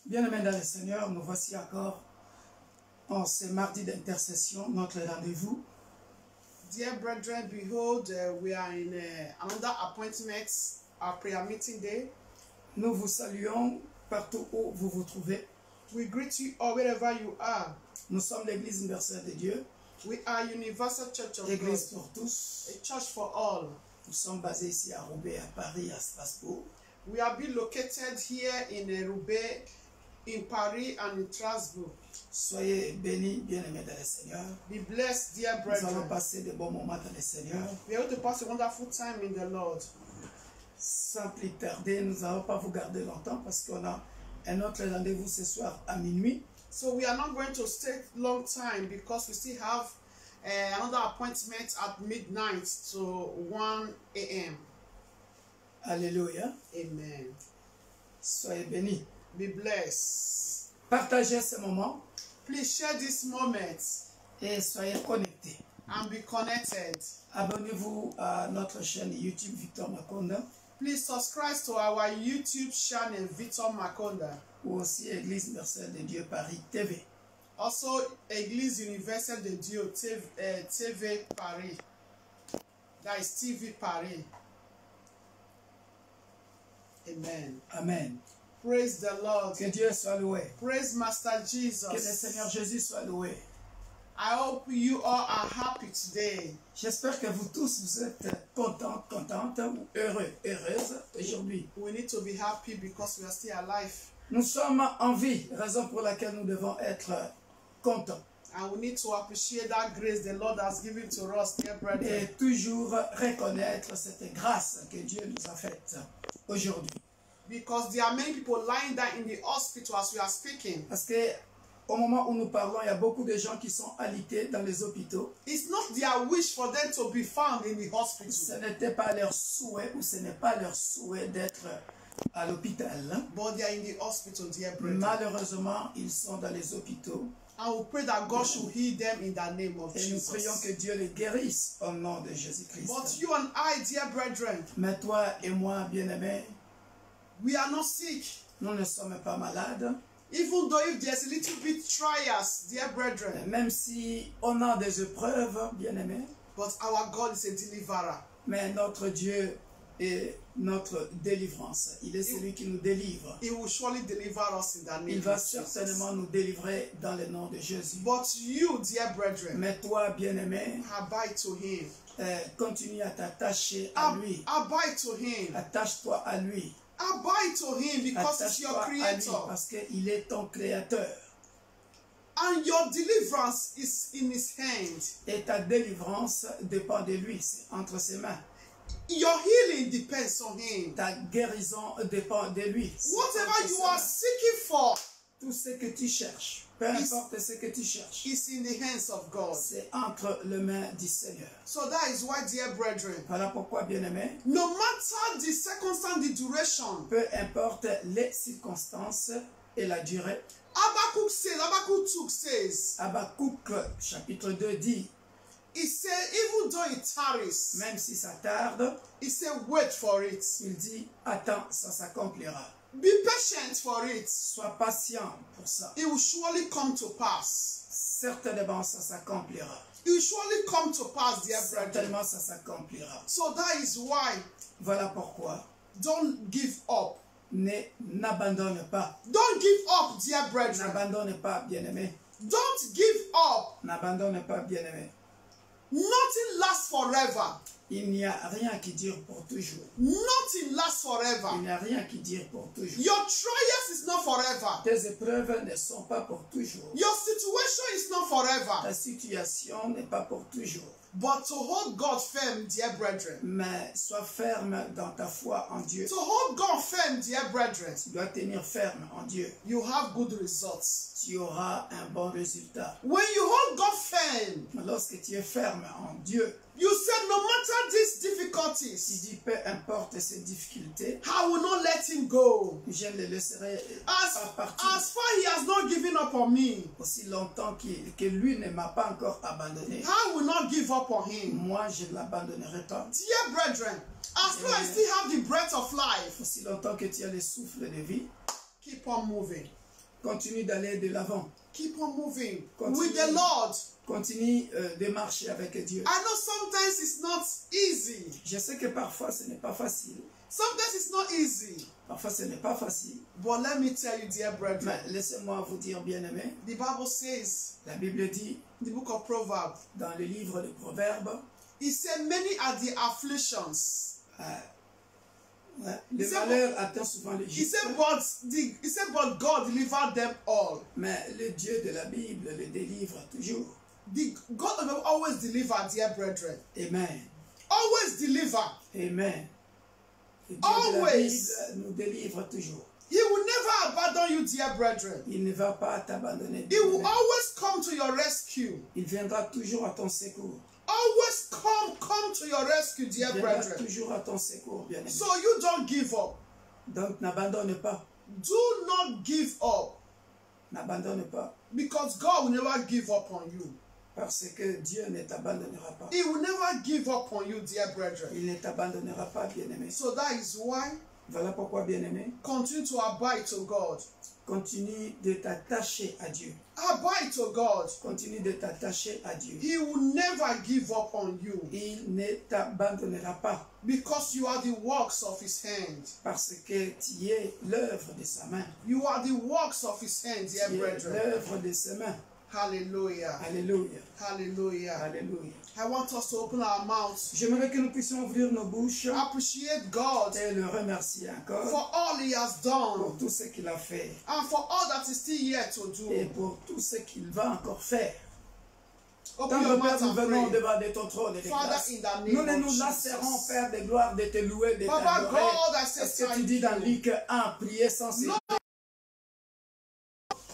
Bien-aimés dans le Seigneur, nous voici encore en ce mardi d'intercession, notre rendez-vous. Dear brethren, behold, we are in another appointment, our prayer meeting day. Nous vous saluons partout où vous vous trouvez. We greet you all wherever you are. Nous sommes l'Église universelle de Dieu, We are Universal Church of Église God, pour tous. a church for all. Nous sommes basés ici à Roubaix, à Paris, à Strasbourg. We are being located here in Roubaix, in Paris, and in Strasbourg. Soyez bénis, bien-aimés dans le Seigneur. Be blessed, dear Nous allons brethren. passer de bons moments dans le Seigneur. We are going to pass a wonderful time in the Lord. Sans plus tarder, nous n'allons pas vous garder longtemps parce qu'on a un autre rendez-vous ce soir à minuit. So we are not going to stay long time because we still have another appointment at midnight to 1 a.m. Alléluia. Amen. Soyez bénis. Be blessed. Partagez ce moment Please share this moment et soyez connectés. and be connected. Abonnez-vous à notre chaîne YouTube Victor Makonda Please subscribe to our YouTube channel, Victor Makonda. ou aussi Église universelle de Dieu Paris TV. Also, Église Universelle de Dieu, TV Paris. That is TV Paris. Amen. Amen. Praise the Lord. Que Dieu soit loué. Praise Master Que le Seigneur Jesus. Jésus soit loué. I hope you all are happy today. J'espère que vous tous vous êtes contents, contentes ou heureux, heureuses aujourd'hui. We need to be happy because we are still alive. Nous sommes en vie, raison pour laquelle nous devons être contents. And we need to appreciate that grace the Lord has given to us, dear brethren. Et toujours reconnaître cette grâce que Dieu nous a faite aujourd'hui. Because there are many people lying down in the hospital as we are speaking. Parce que au moment où nous parlons, il y a beaucoup de gens qui sont alités dans les hôpitaux. It's not their wish for them to be found in the Ce hospital, n'était pas leur souhait ou ce n'est pas leur souhait d'être à l'hôpital. but they are in the hospital, dear brethren. Malheureusement, ils sont dans les hôpitaux. And we pray that God should heal them in the name of Et nous prions que Jesus. Dieu les guérisse au nom de Jésus-Christ. But you and I, dear brethren, Mais toi et moi, bien-aimés, we are not sick. nous ne sommes pas malades. Even though if there's a little bit trials, dear brethren, Même si on a des épreuves, bien-aimés, but our God is a deliverer. mais notre Dieu est notre délivrance. Il est celui qui nous délivre. He will surely deliver us in the Il name va of Jesus. certainement nous délivrer dans le nom de Jésus. But you, dear brethren, Mais toi, bien-aimé, abide to Him. continue à t'attacher à lui. Abide to Him. Attache-toi à lui. Abide to Him because He's your Attache-toi à lui Creator. parce qu'il est ton créateur. And your deliverance is in His hand. Et ta délivrance dépend de lui, c'est entre ses mains. Your healing depends on Him. Ta guérison dépend de lui. c'est Whatever entre you ses are mains. seeking for Tout ce que tu cherches, peu importe ce que tu cherches, is in the hands of God. c'est entre les mains du Seigneur. So that is why, dear brethren, Voilà pourquoi, bien-aimé, no matter the circumstance, the duration, peu importe les circonstances et la durée, Habakkuk 2 says, Habakkuk chapitre 2 dit, he said, even though it tarries, même si ça tarde, he said, wait for it. il dit, attends, ça s'accomplira. Be patient for it. Sois patient pour ça. It will surely come to pass. Certainement, ça s'accomplira. It will surely come to pass, dear brethren. Certainement, ça s'accomplira. So that is why, Voilà pourquoi, don't give up. n'abandonne pas. Don't give up, dear brethren. N'abandonne pas, bien-aimé. Don't give up. N'abandonne pas, bien-aimé. Nothing lasts forever. Il n'y a rien qui dure pour toujours. Nothing lasts Il forever. n'y a rien qui dure pour toujours. Your trials is not forever. Tes épreuves ne sont pas pour toujours. Your situation is not forever. Ta situation n'est pas pour toujours. But to hold God firm, dear brethren. Mais sois ferme dans ta foi en Dieu. To hold God firm, dear brethren. Tu dois tenir ferme en Dieu. You have good results. Tu auras un bon résultat. When you hold God firm, Lorsque tu es ferme en Dieu, you said no matter these tu difficulties, dis peu importe ces difficultés, I will not let him go. je le laisserai As pas partir far he has not given up on me, aussi longtemps que lui ne m'a pas encore abandonné. I will not give up on him. Moi, je ne l'abandonnerai pas. Dear brethren, as long as I still have the breath of life, Aussi longtemps que tu as le souffle de vie, keep on moving. Continue d'aller de l'avant. Keep on moving Continue. with the Lord. Continue de marcher avec Dieu. I know sometimes it's not easy. Je sais que parfois ce n'est pas facile. Sometimes it's not easy. Parfois ce n'est pas facile. But let me tell you, dear brethren, Mais laissez-moi vous dire, bien-aimés, the Bible says, la Bible dit the book of Proverbs, dans le livre de Proverbes, it said, many are the afflictions. le malheur atteint souvent le He juste. said, but God delivered them all. Mais le Dieu de la Bible le délivre toujours. God will always deliver, dear brethren. Amen. Always deliver. Amen. Le Dieu Always. de la Bible nous délivre toujours. He will never abandon you, dear brethren. Il ne va pas t'abandonner. He will always come to your rescue. Il viendra toujours à ton secours. Always come to your rescue, dear Il viendra brethren. toujours à ton secours, bien-aimé. So you don't give up. Donc n'abandonne pas. Do not give up. N'abandonne pas. Because God will never give up on you. Parce que Dieu ne t'abandonnera pas. He will never give up on you, dear brethren. Il ne t'abandonnera pas, bien-aimé. So that is why Voilà pourquoi, bien-aimé, continue to abide to God. continue de t'attacher à Dieu. Abide to God. Continue de t'attacher à Dieu. He will never give up on you. Il ne t'abandonnera pas Because you are the works of his hand. parce que tu es l'œuvre de sa main. You are the works of his hand, dear Tu es brethren. l'œuvre de ses mains. Hallelujah. Alléluia. Hallelujah. Alléluia. I want us to open our mouths. J'aimerais que nous puissions ouvrir nos bouches Appreciate God et le remercier encore for all he has pour done tout ce qu'il a fait and for all that is still yet to et do. pour tout ce qu'il va encore faire. Open Tant your que Père, mouth nous and venons pray. devant de ton trône et de Father, grâce. in the name Nous ne of nous Jesus. lasserons, Père, de gloire, de te louer, de Papa t'adorer. God, I say Parce que tu thank dis dans you. Luc 1, prier sans cesser. Lord,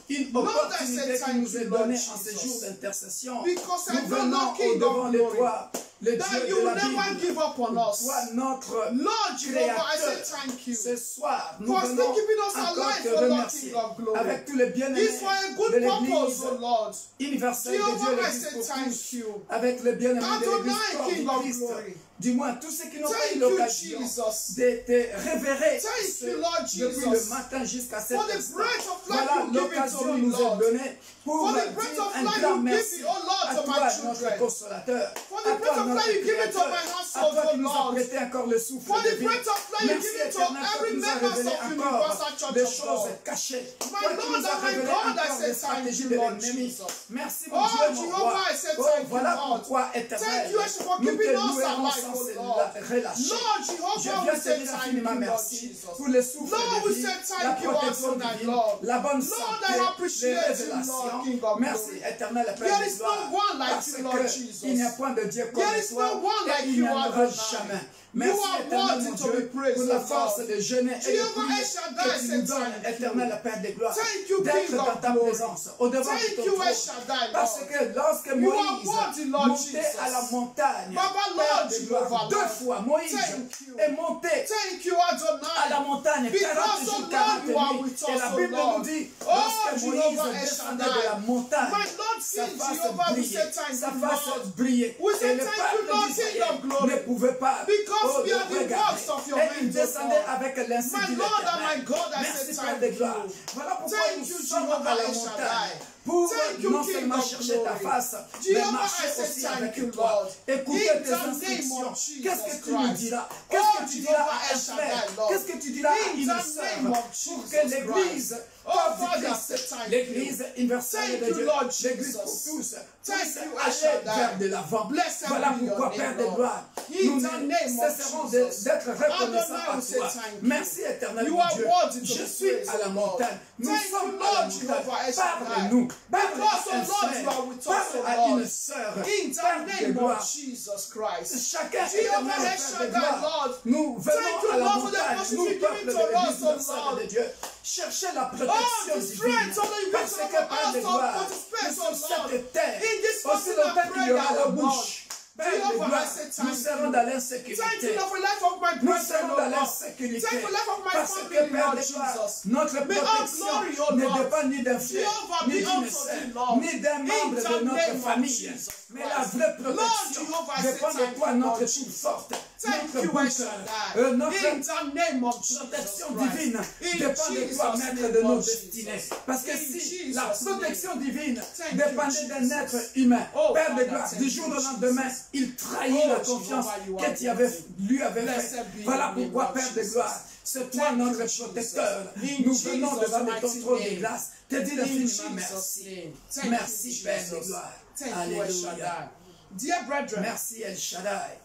Une Lord, I opportunité say qui nous thank est you, Lord donnée en ces Jesus. jours d'intercession. Because I Nous know venons the King au-devant of de glory, toi, le that Dieu you de will la never Bible. give up on us. Toi, notre Lord Jehovah, I say Créateur. thank you. Ce soir, nous For venons still keeping us encore alive, te O Lord remercier King of glory. avec tous les bien-aimés It's for a de good purpose, l'Église O Lord. universelle de Dieu, Jehovah, I l'Église say pour thank tous, you. avec les bien-aimés de l'Église Adonai, corps King du of Christ. glory. Du moins, tous ceux qui n'ont pas Thank eu you, l'occasion Jesus. de te révérer Thank you, Lord depuis Jesus. le matin jusqu'à cette For the instant. breath of life Voilà, you give it to l'occasion me, nous est Lord. donnée pour For the dire breath of un life grand you merci give it, oh Lord, à to toi, my notre children. consolateur, For à the breath toi, of notre life you give it to créateur, my à household, toi oh qui nous a Lord. prêté encore le souffle For de the vie. breath of life you Merci give it to éternel, toi every qui nous as member révélé of encore Universal Church des of choses God. cachées. My Toi qui Lord nous as and my révélé God, I encore say des thank stratégies you, de Lord l'ennemi. Jesus. Merci Oh, mon Dieu, mon Jehovah, roi. I say Oh, thank you, voilà Lord. pourquoi éternel, Thank you, Jesus, for nous te keeping us louerons alive, sans oh se Lord. relâcher. Lord Je Jehovah, viens we te say dire thank infiniment you, Lord merci Jesus. pour le souffle Lord, de we vie, say la thank you, protection Adonai, divine, Lord. la bonne Lord, santé, I appreciate les you, révélations. Lord, King of Merci glory. éternel Père There de is no gloire, one like parce you, Lord que Jesus. il n'y a point de Dieu comme There is toi no one like et il you, n'y en aura Adonai. jamais. You Merci are éternel worthy mon to be Dieu praised, pour la O force Lord. de jeûner et de Jehovah prier El Shaddai que tu nous said donnes, thank you. éternel Père de gloire, Thank you, d'être King dans of ta glory. présence, au-devant de Thank ton you, trône. El Shaddai, Parce Lord. que lorsque You are Moïse worthy, Lord montait Jesus. à la montagne, Baba, Père Lord de gloire, Jehovah, deux Lord. fois Moïse Thank you. est monté Thank you, à la Adonai. montagne, 40 Because, jours, oh 40 Lord, you are nuits. with Et us, la oh Bible Lord. nous dit, Oh, lorsque Moïse Jehovah El descendait Shaddai. de la montagne, My Lord, sa King face Jehovah, we brillait, say thank sa you, face Lord. brillait. We say Et le thank you, peuple Lord, King d'Israël of glory. ne pouvait pas Because we le are the regarder. works of your Et il hands, O descendait God. avec l'insigne My de Lord and l'Éternel. my God, I Merci say Père thank de gloire. you. Voilà pourquoi Thank nous you, sommes Jehovah à la El montagne. Shaddai. Pour Thank you, non King seulement of chercher ta glory. face, mais Jehovah, marcher I say aussi thank avec you, toi. Lord. Écouter In tes the name instructions. of Jesus Qu'est-ce que tu nous Christ. diras? Oh, Qu'est-ce que tu diras Jehovah à un El Shaddai, frère? Lord. Qu'est-ce que tu diras à In une the sœur? name of Pour Jesus que l'Église, Christ. corps Oh, du Father, Christ, say thank l'Église universelle Thank de you, Dieu, Lord l'Église pour Jesus. tous, Thank puisse you, El aller Shaddai. vers de l'avant. Blessed Voilà be your pourquoi, name, Père de Lord. gloire, In nous the ne name of cesserons Jesus. d'être reconnaissants Adonai, à we say toi. thank you. Merci éternel You mon are Dieu. worthy to Je be suis praised, à la O Lord. montagne. Nous Thank sommes you, à la Lord Jehovah El montagne. Shaddai. Parle-nous. Parle Because, à un oh Lord, frère. you are with us, Parle oh à Lord. une sœur. In the Père de name gloire. of Jesus Christ. Chacun Jehovah éternel, El Père de Shaddai, gloire. Lord. Nous Thank venons you, à la Lord, for the montagne, opportunity nous, given peuple de to us, l'Église oh universelle Lord. de Dieu, chercher la Oh, protection the divine. strength, oh Lord, you Parce give que, to Père de us, gloire, to participate, nous oh sur Lord. cette terre, In this aussi personal longtemps qu'il y aura prayer, la oh Lord. bouche Père de Jehovah, gloire, I say nous thank serons you. dans Thank l'insécurité. you, Lord, for the life of my Nous brethren, serons oh dans Lord. l'insécurité. Thank you for the life of my Parce que family, Père Lord de gloire, Jesus. notre May all protection glory, oh ne Lord. dépend ni d'un frère, Jehovah, ni be d'une unto sœur, thee, Lord. ni d'un membre In de the notre name of famille. Jesus Mais la Christ. vraie Lord protection Jehovah, I say dépend de thank toi, you, notre Lord toute Jesus. forte, Thank notre you, I boucle, shall notre in the name of Jesus protection Christ. divine In dépend de Jesus' toi, maître name, de nos Lord destinées. Jesus. Parce que In si la Jesus' protection divine Thank you, dépendait d'un Jesus. être humain, Oh, Père de Father, gloire, thank du you, jour au Jesus. lendemain, il trahit Oh, la confiance Jehovah, you que are tu avais, worthy. lui avait Blessed fait. be Voilà your name, pourquoi, Lord Père de Jesus. gloire, c'est toi Thank notre you, Jesus. protecteur. In Nous venons Jesus' devant le mighty ton trône de name. grâce, te dire In infiniment Jesus' merci. name. Thank Merci, you, Père de Jesus. gloire. Thank you, El Alléluia. Shaddai. Dear brethren, Merci, El Shaddai.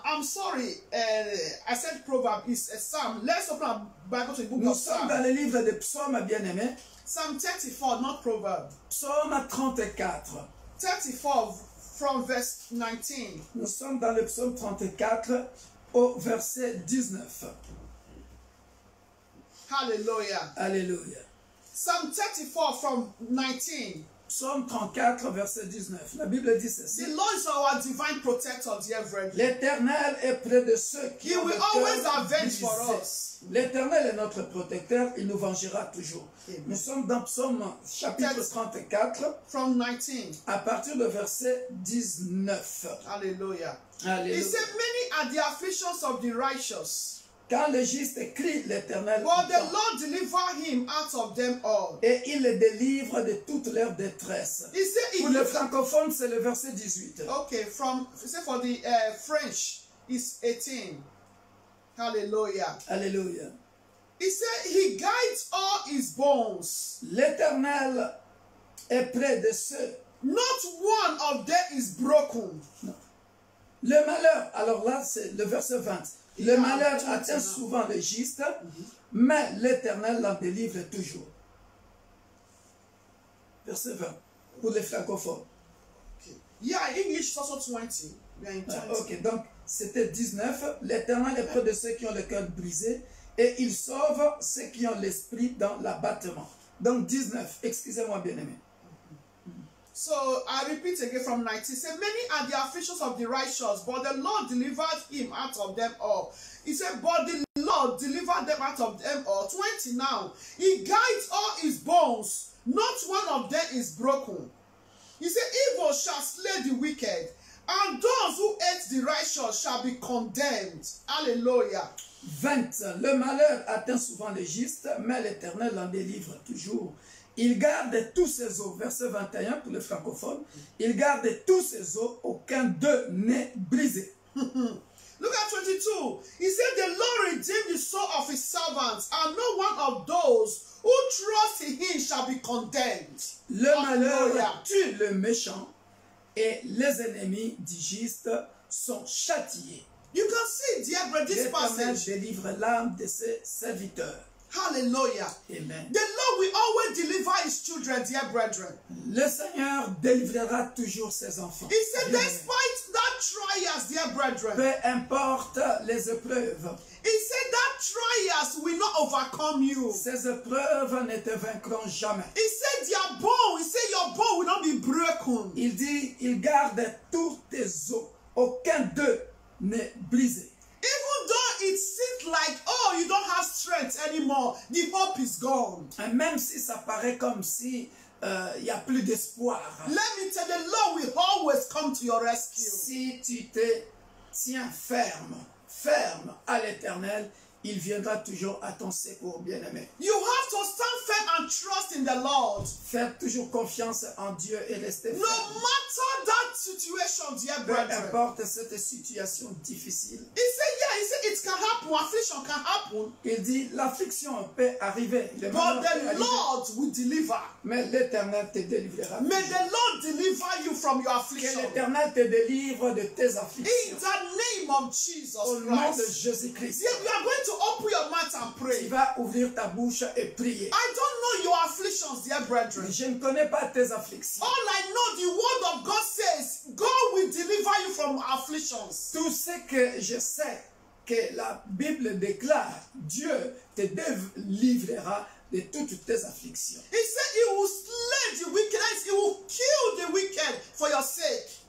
I'm sorry, I said proverb is a psalm. Let's open our Bible to the book Nous of sommes Psalm. dans le livre des psaumes, bien-aimés. Psalm 34, not proverb. Psaume 34. 34 from verse 19. Nous sommes dans le psaume 34 au verset 19. Hallelujah. Alléluia. Psalm 34 from 19. Psaume 34, verset 19. La Bible dit ceci. The Lord is our divine protector, dear brethren. L'Éternel est près de ceux qui He ont will le always cœur avenge for brisé. us. L'Éternel est notre protecteur, il nous vengera toujours. Amen. Nous sommes dans Psaume chapitre 34, From 19. à partir du verset 19. Hallelujah. He Alléluia. said, many are the afflictions of the righteous, Quand le juste crie, l'Éternel but the entend, Lord deliver him out of them all. et il les délivre de toute leur détresse. He said, Pour les francophones, c'est le verset 18. okay, he said for the French, it's 18. Hallelujah. Alléluia. He said, he guides all his bones. L'Éternel est près de ceux. Not one of them is broken. Le malheur, alors là, c'est le verset 20. Le Yeah, malheur tout atteint maintenant. souvent le juste, mais l'Éternel l'en délivre toujours. Verset 20, pour les francophones. Okay. Yeah, English is also 20. We are in 20. Ok, donc c'était 19. L'Éternel est près de ceux qui ont le cœur brisé et il sauve ceux qui ont l'esprit dans l'abattement. Donc 19, excusez-moi bien-aimé. So I repeat again from 19. He said, many are the afflictions of the righteous, but the Lord delivered him out of them all. He said, but the Lord delivered them out of them all. 20 now. He guides all his bones. Not one of them is broken. He said, evil shall slay the wicked, and those who hate the righteous shall be condemned. Hallelujah. 20. Le malheur atteint souvent le juste, mais l'Éternel en délivre toujours. Il garde tous ses os. Verset 21 pour les francophones. Il garde tous ses os, aucun d'eux n'est brisé. Look at 22. He said, the Lord redeemed the soul of his servants, and no one of those who trust in him shall be condemned. Le Hallelujah. malheur tue le méchant et les ennemis du juste sont châtiés. You can see, dear brother, this L'Éternel passage. délivre l'âme de ses serviteurs. Hallelujah. Amen. The Lord will always deliver his children, dear brethren. Le Seigneur délivrera toujours ses enfants. He said, Bien-aimés. despite that trials, dear brethren, Peu importe les épreuves, he said that trials will not overcome you. ces épreuves ne te vaincront jamais. He said your bone, he said your bone will not be broken. Il dit, il garde tous tes os, aucun d'eux n'est brisé. Even though it seems like, oh, you don't have strength anymore, the hope is gone. Et même si ça paraît comme si il n'y a plus d'espoir, Let me tell you, the Lord will always come to your rescue. si tu te tiens ferme à l'Éternel, il viendra toujours à ton secours, bien-aimé. You have to stand firm and trust in the Lord. Faire toujours confiance en Dieu et rester No ferme. matter that situation, dear Peu brethren. importe cette situation difficile. He said, yeah, he said it can happen, affliction can happen, Il dit, l'affliction peut arriver, le but malheur peut the arriver, Lord will deliver. mais l'Éternel te délivrera. May toujours. the Lord deliver you from your Que affliction. l'Éternel te délivre de tes In afflictions. the name of Jesus Au nom de Christ. Jésus-Christ, Yeah, we are going to open your mouth and tu pray. vas ouvrir ta bouche et prier. I don't know your afflictions, dear brethren. Je ne connais pas tes afflictions. All I know, the word of God says, God will deliver you from afflictions. Tout ce que je sais que la Bible déclare, Dieu te délivrera de toutes tes afflictions. He said he will slay the wicked, he will kill the wicked for your sake.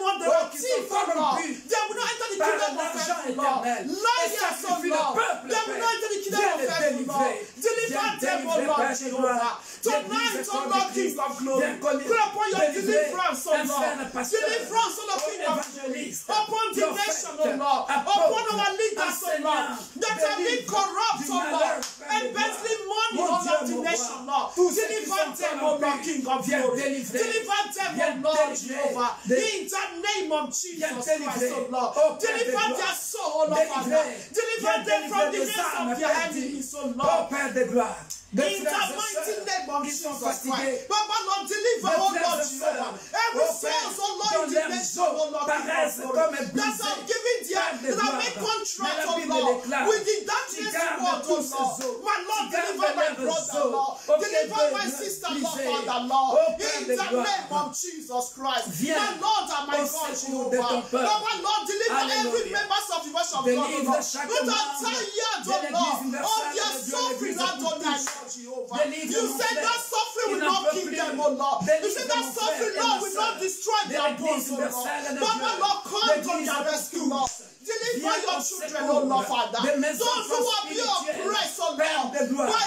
murderers, thieves, oh Lord. They will not enter the kingdom of heaven, Lord. Liars, oh Lord. They will not enter the kingdom of heaven, Lord. Deliver them, oh Lord Jehovah. Tonight, oh Lord, King of glory. Pray upon your deliverance, oh Lord. Deliverance, oh Lord, King of glory. Upon the nation, oh Lord. Upon our leaders, oh Lord. That have been corrupt, oh Lord. Embezzling money, in all of the nation, Lord. Deliver them, O Lord, King of glory. Deliver them, O Lord, Jehovah. In the name of Jesus Christ, O Lord. Deliver their soul, O Lord, Father. Deliver them from the hands of their enemies, O Lord. Père de gloire. In the mighty name of Jesus Christ. Papa, Lord, deliver, oh Lord, Jehovah. Every soul, oh Lord, in the nation, oh Lord, that have given their, that have made contract, oh Lord, with the darkness world, oh Lord. My Lord, deliver my brother, Lord. Deliver my sister, Lord, Father, Lord. In the name of Jesus Christ. My Lord and my God, Jehovah. Papa, Lord, deliver every member of the worship of God, oh Lord. Not are tired, oh Lord, of their suffering, Adonai, Jehovah. You said that suffering will not kill them, oh Lord. You said that suffering, Lord, will not destroy their bones, oh Lord. Papa, Lord, come to their rescue, Lord. Deliver your children, oh Lord, Father. Those who are being oppressed, oh Lord, by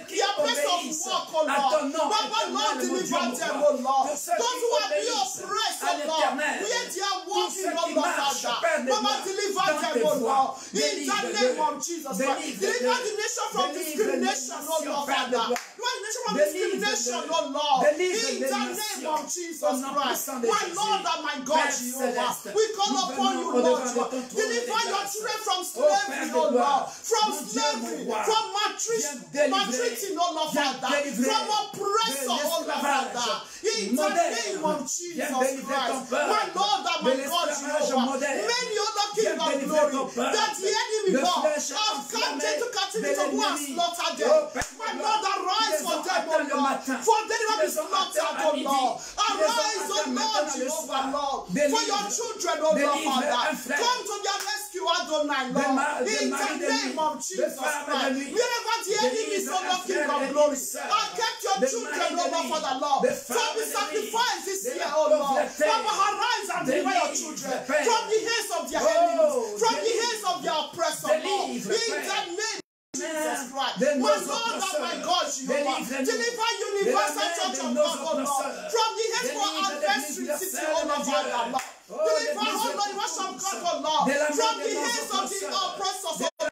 their place of work, oh Lord. Papa, Lord, deliver them, oh Lord. Those who are being oppressed, oh Lord, where they are walking, oh Lord, Father. Papa, deliver them, oh Lord. In the name of Jesus Christ. Deliver the nation from discrimination, oh Lord, Father. Deliver the nation from discrimination, oh Lord. In the name of Jesus Christ. My Lord and my God, Jehovah. We call upon you, Lord. Deliver your children from slavery, oh Lord. From slavery, from maltreating, oh Lord, Father. From oppressor, oh Lord, Father. In the name of Jesus Christ. My Lord and my God, Jehovah. Many other King of glory that the enemy, Lord, have come into captivity to go and slaughter them. My Lord, arise for them, oh Lord. For them to be slaughtered, oh Lord. Arise, oh Lord, Jehovah, Lord. For your children, oh Lord, Father. Come to their rescue, Adonai, Lord. In the name of Jesus Christ. Wherever the enemy is, oh Lord, King of glory, I kept your children, oh Lord, Father, Lord. From the sacrifice this year, oh Lord. Papa, arise and deliver your children from the hands of their enemies, from the hands of their oppressor, Lord. In the name Jesus Christ. My Lord and my God, Jehovah. Deliver Universal Church of God, oh Lord. From the hands for adversary city, oh Lord, Father, Lord. Deliver, oh Lord, worship God, oh Lord. From the hands of the oppressors, oh Lord.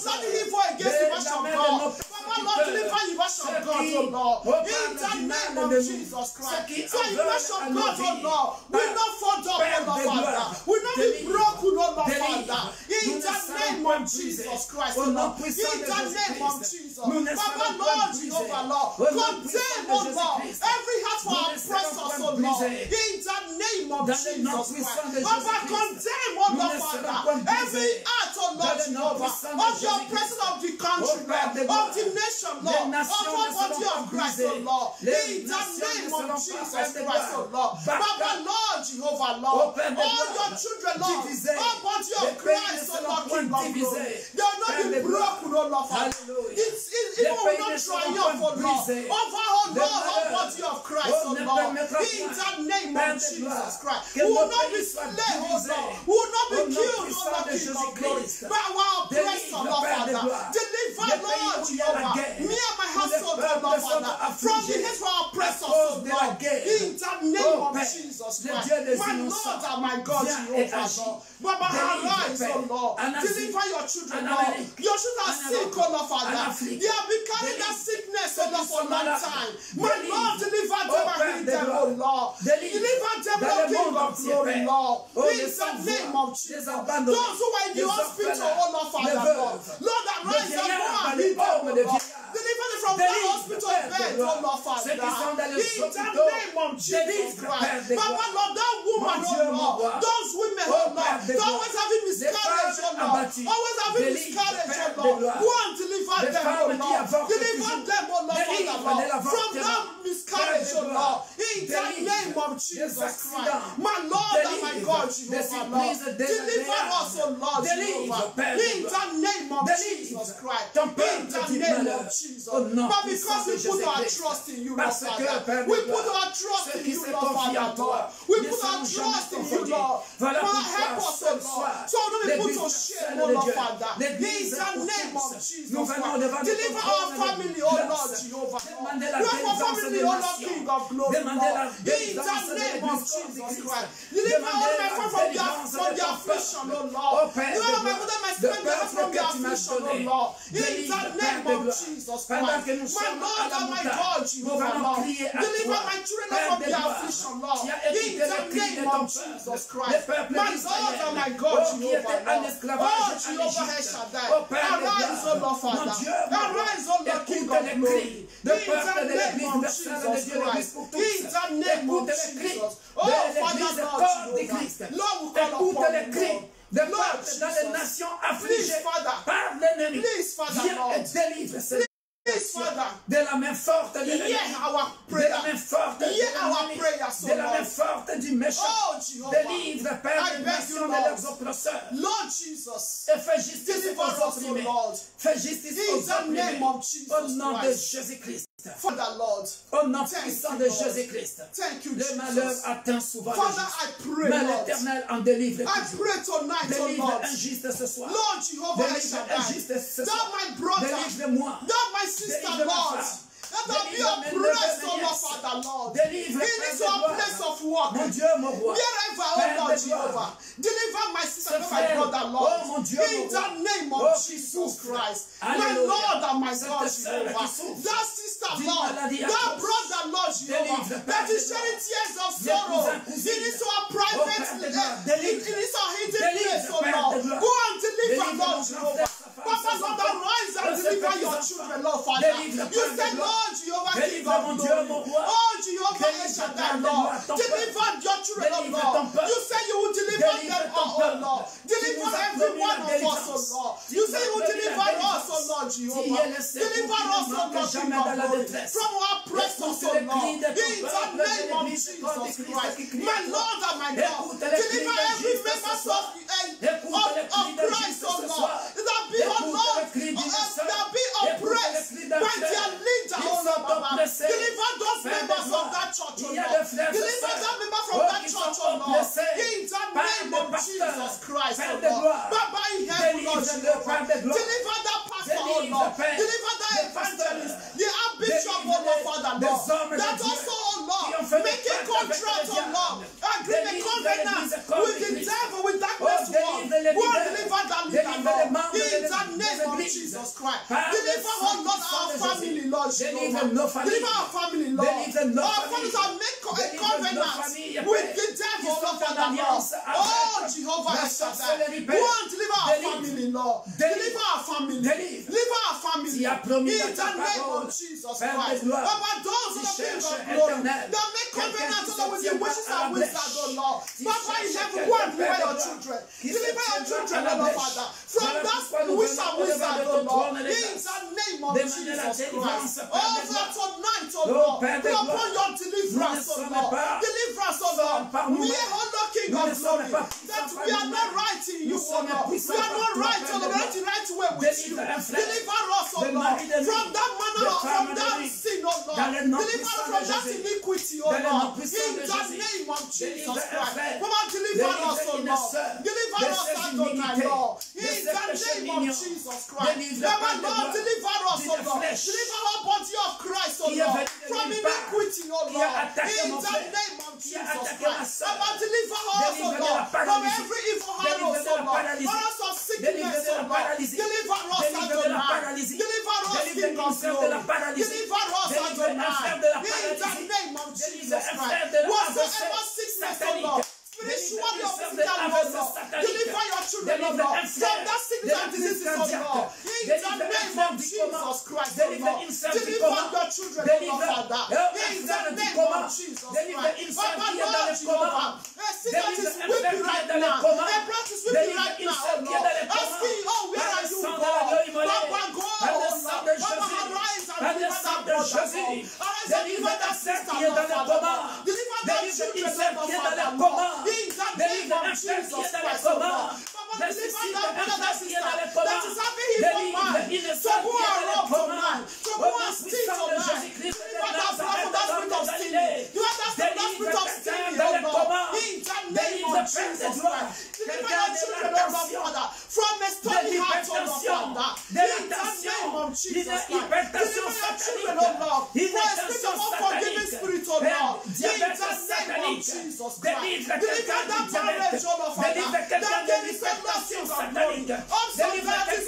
Bloody evil against the worship of God. Papa, Lord, deliver you worship God, oh Lord. In the name of Jesus Christ. So you worship God, oh Lord. Will not fall down, oh Lord, Father. Will not be broken, oh Lord, Father. In the name of Jesus Christ, oh Lord. In the name of Jesus. Papa, Lord, Jehovah, Lord. Contain, oh Lord, every heart for our oppressors, oh Lord. In the name of Jesus Christ. Papa, contain, oh Lord, Father. Every heart, oh Lord, Jehovah. Of your president of the country, Lord, of the nation, Lord, of the body of Christ, oh Lord, in the name of Jesus Christ, oh Lord, Papa, Lord, Jehovah, Lord, all your children, Lord, all body of Christ, oh Lord, King of glory, they will not be broken, oh Lord, it will not triumph, oh Lord, over, oh Lord, all body of Christ, oh Lord, in the name of Jesus Christ, we will not be slain, oh Lord, we will not be killed, oh Lord, King of glory, by our oppressor, Lord, Father. Deliver, Lord, Jehovah, me and my household, Lord, Father, from the hands of our oppressors, Lord, in the name of Jesus Christ. My Lord and my God, Jehovah, Lord. Baba, arise, oh Lord. Deliver your children, Lord. Your children are sick, oh Lord, Father. They have been carrying that sickness, oh Lord, for a long time. My Lord, deliver them and heal them, oh Lord. Deliver them, Lord, King of glory, Lord. In the name of Jesus. Those who are in the hospital, oh Lord, Father, Lord, arise and go and heal them, oh Lord. Deliver them from the hospital bed, oh Lord, Father. In the name of Jesus Christ. Papa, Lord, that woman, oh Lord, those women, oh Lord, they're always having miscarriage, oh Lord. Always having miscarriage, oh Lord. Go and deliver them, oh Lord. Deliver them, oh Lord, Father, from that miscarriage, oh Lord. In the name of Jesus Christ. My Lord and my God, Jehovah, Lord. Deliver us, oh Lord, Jehovah. In the name of Jesus Christ. In the name of Jesus. But because we put our trust in you, Lord, Father. We put our trust in you, Lord, Father. We put our trust in you, Lord. Father, help us, oh Lord. So don't be put to shame, oh Lord, Father. In the name of Jesus Christ. Deliver our family, oh Lord, Jehovah. Deliver our family, oh Lord, King of glory, Lord. In the name of Jesus Christ. Deliver all my friends from their affliction, oh Lord. Deliver my mother, my son, from their affliction, oh Lord. In the name of Jesus Christ. My Lord and my God, Jehovah, Lord. Deliver my children from their affliction, Lord. In the name of Jesus Christ. My Lord and my God, Jehovah, Lord. Oh, Jehovah El Shaddai. Arise, O Lord, Father. Arise, O Lord, King of glory. In the name of Jesus Christ. In the name of Jesus. Oh, Father, Lord, Jehovah. Lord, we call upon you, de peuple dans les nations affligées par l'ennemi. Viens et délivre ces nations de la main forte de l'ennemi, de la main forte de l'ennemi, de la main forte du méchant. Délivre, Père, les nations de leurs oppresseurs. Et fais justice aux opprimés. Fais justice aux opprimés. Au nom de Jésus-Christ. Father, Lord, au nom puissant de Jésus-Christ, le malheur atteint souvent le juste, mais l'Éternel en délivre toujours. Délivre un juste ce soir. Délivre un juste ce soir. Délivre-moi. Délivre ma femme. Let there be a place, oh Lord, Father, Lord. Deliver into a place of work. Mon Dieu, mon roi. Wherever, oh Lord, Jehovah. Deliver my sister and my brother, Lord. Oh, mon Dieu, in the name of Jesus Christ. My Lord and my God, Jehovah. That sister, Lord. That brother, Lord, Jehovah. That is shedding tears of sorrow. It is to a private, it is a hidden place, oh Lord. Go and deliver, Lord, Jehovah. Papa, Lord, arise and deliver your children, Lord, Father. You said, Lord, Jehovah, King of glory. Oh, Jehovah, El Shaddai, Lord. Deliver your children, oh Lord. You said you will deliver them all, oh Lord. Deliver every one of us, oh Lord. You said you will deliver us, oh Lord, Jehovah. Deliver us, oh Lord, King of glory. From our oppressors, oh Lord. In the name of Jesus Christ. My Lord and my God. Deliver every member of Christ, oh Lord. That be, oh Lord, that be oppressed by their leader, oh Lord, Baba. Deliver those members of that church, oh Lord. Deliver that member from that church, oh Lord. In the name of Jesus Christ, oh Lord. Baba in heaven, Lord, Jehovah. Deliver that pastor, oh Lord. Deliver that evangelist, the bishop, oh Lord, Father, Lord. That also, oh Lord, make a contract, oh Lord. Agree the covenant with the devil, with darkness world. Go and deliver that leader, Lord. In the name of Jesus Christ. Deliver, oh Lord, our family, Lord, Jehovah. Deliver our family, Lord. Our families have made a covenant with the devil, Lord, Father, Lord. Oh, Jehovah, El Shaddai. Go and deliver our family, Lord. Deliver our family. Deliver our family. In the name of Jesus Christ. Papa, those who are King of glory, that make covenant with the witches and wizards, oh Lord. Papa, in heaven, go and deliver your children. Deliver your children, oh Lord, Father. From that witch and wizard, oh Lord. In the name of Jesus Christ. Oh, that tonight, oh Lord. Pray upon your deliverance, oh Lord. Deliverance, oh Lord. We are, oh Lord, King of glory. That we are not right in you, oh Lord. We are not right, oh Lord. We are not right way with you. Deliver us, oh Lord. From that manner, from that sin, oh Lord. Deliver us from that iniquity, oh Lord. In the name of Jesus Christ. Come on, deliver us, oh Lord. Deliver us, Adonai, Lord. In the name of Jesus Christ. Lord, deliver us, oh Lord. Deliver our body of Christ, oh Lord. From iniquity, oh Lord. In the name of Jesus Christ. Lord, deliver us, oh Lord. From every evil arrow, oh Lord. Arrows of sickness, oh Lord. Deliver us, Adonai. Deliver us, King of glory. Deliver us, Adonai. In the name of Jesus Christ. Whatsoever sickness, oh Lord. Spiritually or physically, oh Lord. Deliver your children, oh Lord. From that sickness and diseases, oh Lord. In the name of Jesus Christ, oh Lord. Deliver your children, oh Lord, Father. In the name of Jesus Christ. Papa, Lord, Jehovah. Sickness is weeping right now. A branch is weeping right now, oh Lord. Asking, oh, where are you, God? Papa, go, oh Lord. Papa, arise and deliver that brother, Lord. Arise and deliver that sister, Lord, Father. Deliver that children, Lord, Father, Lord. In the name of Jesus Christ, oh Lord. Papa, deliver that brother, sister that is having his own mind. So go and rob tonight. So go and steal tonight. Deliver that brother from that spirit of stealing. You have that spirit of stealing, oh Lord. In the name of Jesus Christ. Deliver your children, oh Lord, Father, from a stony heart, oh Lord, Father. In the name of Jesus Christ. Deliver your children, oh Lord, from a spirit of unforgiving spirit, oh Lord. In the name of Jesus Christ. Deliver that marriage, oh Lord, Father. That there is a blessing of glory. Observe that is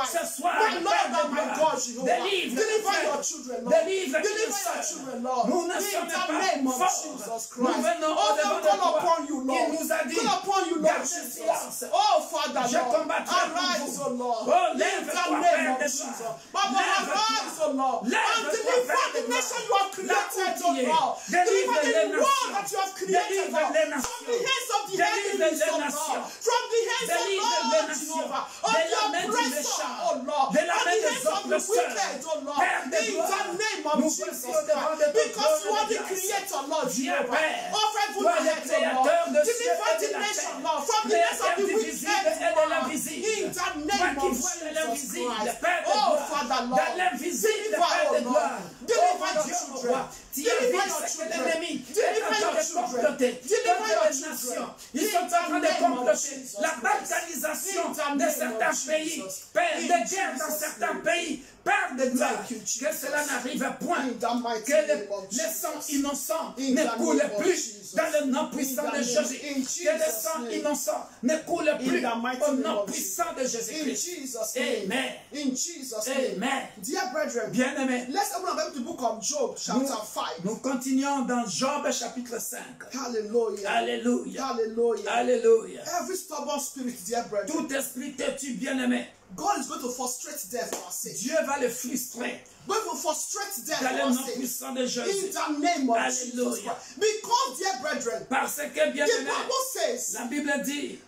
Christ. Ce soir, My Lord Père de and my gloire, God, Jehovah. délivre Deliver tes your frères. children, Lord. Délivre Deliver tes your sœurs. children, Lord. Nous ne In sommes the pas name of forts. Jesus Nous Christ. venons Oh, au-devant Lord, de call toi. upon you, Lord. Il nous a dit, Call upon you, Lord garde Jesus. silence. Oh, Father, Je Lord. combattrai pour Arise, vous. oh Lord. Oh, In lève-toi, the name Père of de Jesus. gloire. Baba, Lève-toi. arise, oh Lord. And Lève-toi, deliver Père de the nation you have gloire. created, Là où oh tu es. Lord. Délivre Deliver les the world nations. that you have created, Délivre Lord. les From nations. the hands of the Délivre enemies, les oh nations. Lord. From the hands of Délivre les Lord, nations. Jehovah. De Of la the main du oppressor, méchant. oh Lord. De la From main the des hands of the oppresseurs. wicked, oh Lord. Père de In gloire. the name of Nous Jesus voici au-devant Christ. de ton Because you trône are de the grâce. creator, Lord Dieu Jehovah. Père, Of heaven toi and le earth, oh créateur Lord. de ciel Deliver et de the la nation, terre. Lord. From the hands of the L'invisible wicked et de one. l'invisible. In the Toi name qui of vois de Jesus l'invisible, Christ. Père de Oh, gloire. Father, Dans Lord. l'invisible, Deliver, Père oh de Lord. gloire. Deliver Oh, your Dieu, mon children. roi. Tu as Deliver vu your ce que children. l'ennemi est Deliver en train your de children. comploter. Deliver Contre your les children. nations. In Ils sont en train the de name of comploter Jesus la Christ. balkanisation In the de name certains of pays. Jesus. Père, In des guerres dans Jesus' certains name. pays. Père de gloire, Thank you, que Jesus. cela n'arrive point. In the mighty Que name of les sangs Jesus. innocents In ne the coulent name of plus Jesus. dans le nom puissant In de the Jésus. name- in Que les Jesus' sangs name. innocents ne coulent plus the mighty au name nom of puissant de In Jésus-Christ. Jesus' name. Amen. In Jesus' name. Amen. Dear brethren, Bien-aimés, let's open up the book of Job, chapter 5. nous continuons dans Job chapitre 5. Hallelujah. Alléluia. Hallelujah. Alléluia. Every stubborn spirit, dear brethren, Tout esprit têtu, bien-aimé, God is going to frustrate them for our sake. Dieu va le frustrer God will frustrate them dans for le our nom sake. puissant de In Jésus. the name of Hallelujah. Jesus Christ. Because, dear brethren, Parce que, the bien-aimé, Bible says, la Bible dit,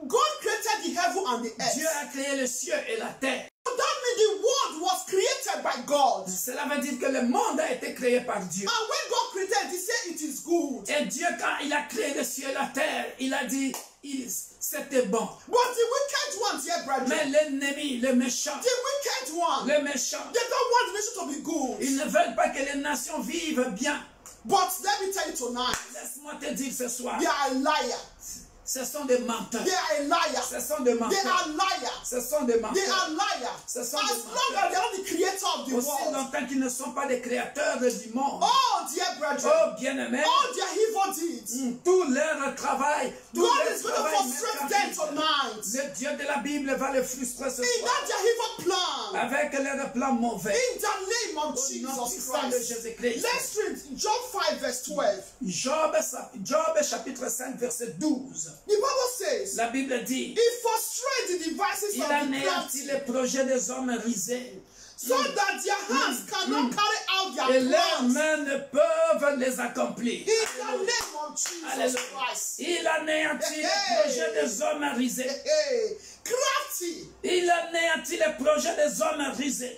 God created the heaven and the earth. Dieu a créé les cieux et la terre. So that means the world was created by God. Cela veut dire que le monde a été créé par Dieu. And when God created, He said it is good. Et Dieu, quand il a créé les cieux et la terre, il a dit, c'était bon. But the wicked ones, dear brethren, Mais l'ennemi, le méchant, the wicked one, le méchant, they don't want the nation to be good. ils ne veulent pas que les nations vivent bien. But let me tell you tonight, Laisse-moi te dire ce soir, they are liars. ce sont des menteurs. They are liars. Ce sont des They menteurs. are liars. Ce sont des They menteurs. are liars. Ce As sont des long menteurs. as they are the creator of the Aussi world. longtemps qu'ils ne sont pas des créateurs du monde. Oh, dear brethren, Oh, bien-aimés, all their evil deeds, tout leur travail, tout God leur is going to travail frustrate them mercantile, tonight. le Dieu de la Bible va les frustrer ce In soir that their evil plan, avec leurs plans mauvais. in the name of Au nom Jesus puissant de Christ. Jésus-Christ. Let's read Job 5 verse 12. Job chapitre 5 verset 12. The Bible says, La Bible dit, He frustrates the devices il of the anéantit crafty, les projets des hommes risés so that their hands cannot carry out et their leurs plans. mains ne peuvent les accomplir. In the name of Jesus Alléluia. Christ. Il anéantit les projets des hommes risés. Hey, crafty, Il anéantit les projets des hommes risés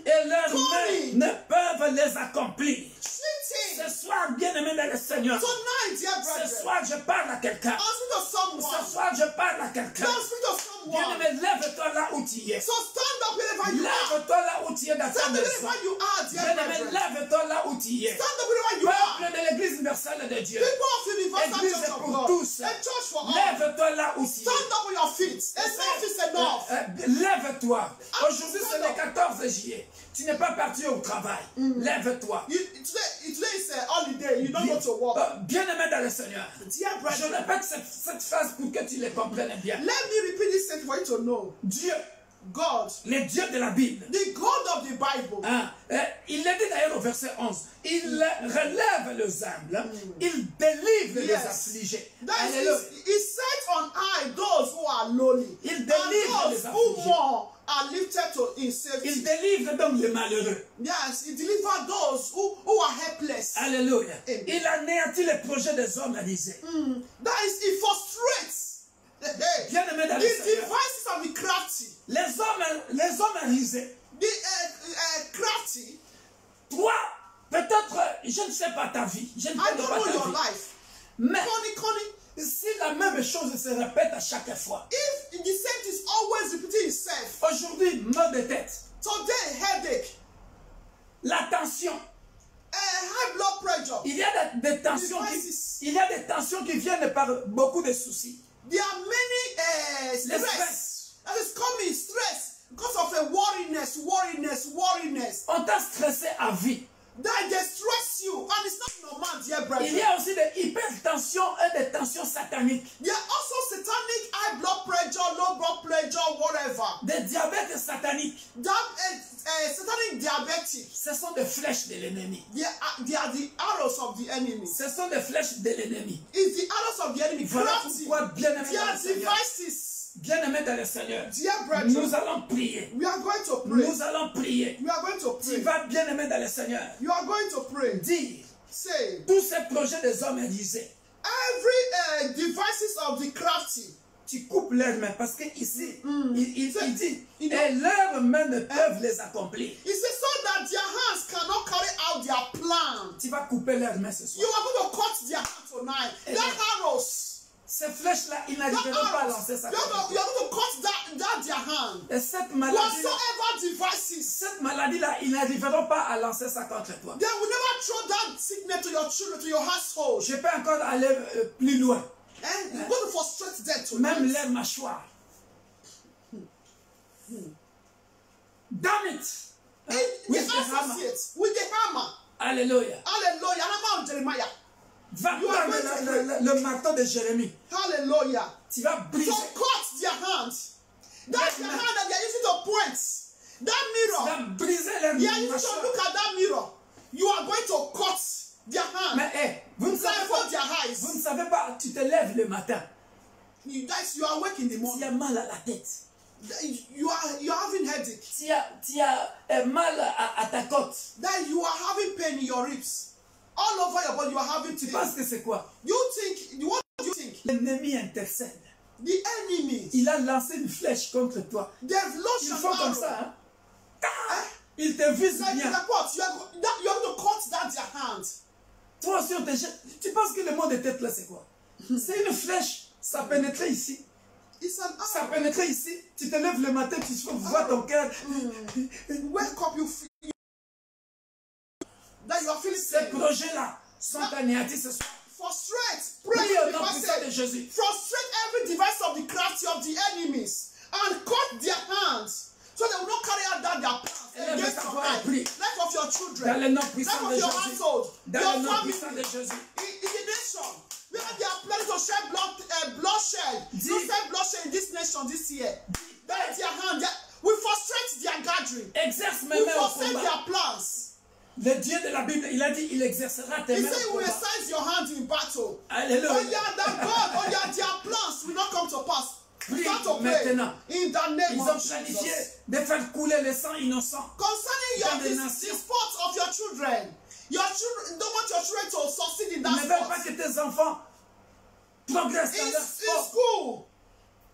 et leurs mains ne peuvent les accomplir. cheating. Ce soir, bien-aimé dans le Seigneur, Tonight, dear ce brethren, soir, je parle à quelqu'un. I'll speak to someone. Ce soir, je parle à quelqu'un. I'll speak to someone. Bien-aimé, lève-toi là où tu es. So stand up wherever you are. Lève-toi là où tu es dans ta Stand up maison. wherever you are, dear Bien-aimé, brethren. lève-toi là où tu es. Stand up wherever you are. Peuple de l'église universelle de Dieu. People of Universal Église Church of pour God. tous. A church for all. Lève-toi là où tu es. Stand up on your feet. Enough is enough. Lève-toi. Aujourd'hui, c'est le 14 juillet. Tu n'es pas parti au travail. Lève-toi. Today is a holiday. You don't go to work. Bien-aimé dans le Seigneur. Dear Je brethren, répète cette phrase pour que tu les comprennes bien. let me repeat this thing for you to know. Dieu, God, le Dieu de la Bible, the God of the Bible, il le dit d'ailleurs au verset 11, il relève les humbles, il délivre les Yes. affligés. that Alléluia. is, He set on high those who are lowly, Il and délivre les those who affligés. more are lifted to in Il safety. délivre donc les malheureux. Yes, He delivered those who are helpless. Alléluia. Amen. Il anéantit les projets des hommes risés. That is, He frustrates. Hey, Bien-aimé dans the le Seigneur. devices of the crafty. Les hommes risés. The crafty. Toi, peut-être, je ne sais pas ta vie. Je ne I connais don't pas know ta your vie. life. Mais Connie, si la même chose se répète à chaque fois. if the same thing is always repeating itself, Aujourd'hui, mal de tête. today headache, La tension. high blood pressure, Il y a des tensions qui viennent par beaucoup de soucis. there are many Les stress that is coming, stress because of a worriness. On t'a stressé à vie. That they stress you, and it's not normal, dear Il brethren. y a aussi des hypertensions et des tensions sataniques. There are also satanic high blood pressure, low blood pressure, whatever. Des diabètes sataniques. satanic diabetic. Ce sont des flèches de l'ennemi. They are the arrows of the enemy. Ce sont des flèches de l'ennemi. It's the arrows of the enemy. Voilà Crafty. pourquoi, bien-aimés They dans are le Seigneur, devices. bien-aimés dans le Seigneur, Dear brethren, nous allons prier. we are going to pray. Nous allons prier. We are going to Tu pray. vas, bien-aimé dans le Seigneur, You are going to pray. dire Say, tous ces projets des hommes élisés. every devices of the crafty. Tu coupes leurs mains parce qu'ici, il dit, You know- et leurs mains ne peuvent les accomplir. It says so that their hands cannot carry out their plan. Tu vas couper leurs mains ce You soir. are going to cut their hands tonight. Amen. That arrows. Ces flèches-là, ils That n'arriveront pas à arrows. lancer ça. You are going to cut that their hand. Et cette maladie-là, Whatsoever devices. cette maladie-là, ils n'arriveront pas à lancer ça contre toi. They will never throw that sickness to your children, to your household. Je peux encore aller plus loin. And you're going to frustrate them Même tonight. leurs mâchoires. Damn it! With the associates, with the hammer. Alléluia. Hallelujah. Hammer of Jeremiah. Va You are prendre going to le marteau de Jérémie. Hallelujah. Tu vas briser. So cut their hands. That's the hand that they are using to point. That Tu mirror. vas briser leurs They are using to mâchoires. look at that mirror. You are going to cut their hand. Mais vous ne savez Blindfold pas. their eyes. Vous ne savez pas. Tu te lèves le matin. You are awake in the Tu morning. as mal à la tête. You are having headache. Tu as mal à ta côte. That you are having pain in your ribs. All over your body you are having Tu today. penses que c'est quoi? What do you think? L'ennemi intercède. The enemy. Il a lancé une flèche contre toi. They've launched Ils an font comme arrow. ça. Hein? Ah! Ils te visent Like bien. what? You are going to cut that their hand. Toi aussi, on te jette. Tu penses que le mot de tête là, c'est quoi? C'est une flèche. Ça pénétrait ici. It's an Ça arrow. pénétrait ici. Tu te lèves le matin, tu vois ton cœur. Wake up, you feel that you are feeling Ces pain. projets-là sont anéantis ce soir. Frustrate. Prie Pray au to the nom puissant de person. Jésus. Frustrate every device of the crafty of the enemies and cut their hands so they will not carry out that their plans Élève against ta your voix et life, prie. life of your Dans children, le nom life puissant of de your Jésus. household, Dans your le nom family, puissant de Jésus. in the nation. Where they are planning to shed bloodshed. Dis- No shed bloodshed in this nation this year. That is their hand. We frustrate their gathering. Exerce mes We mains au frustrate combat. their plans. Le Dieu de la Bible, il a dit, il exercera tes He mains said he au will combat. exercise your hands in battle. Alléluia. Oh yeah, that God, oh yeah, their plans will not come to pass. Prie Start to pray maintenant. in the name Ils of ont planifié Jesus. de faire couler le sang innocent. Concerning Dans des the nations. sports of your children don't want your children to succeed in Ils that ne veulent pas sport. que tes enfants progressent dans In leur sport, school,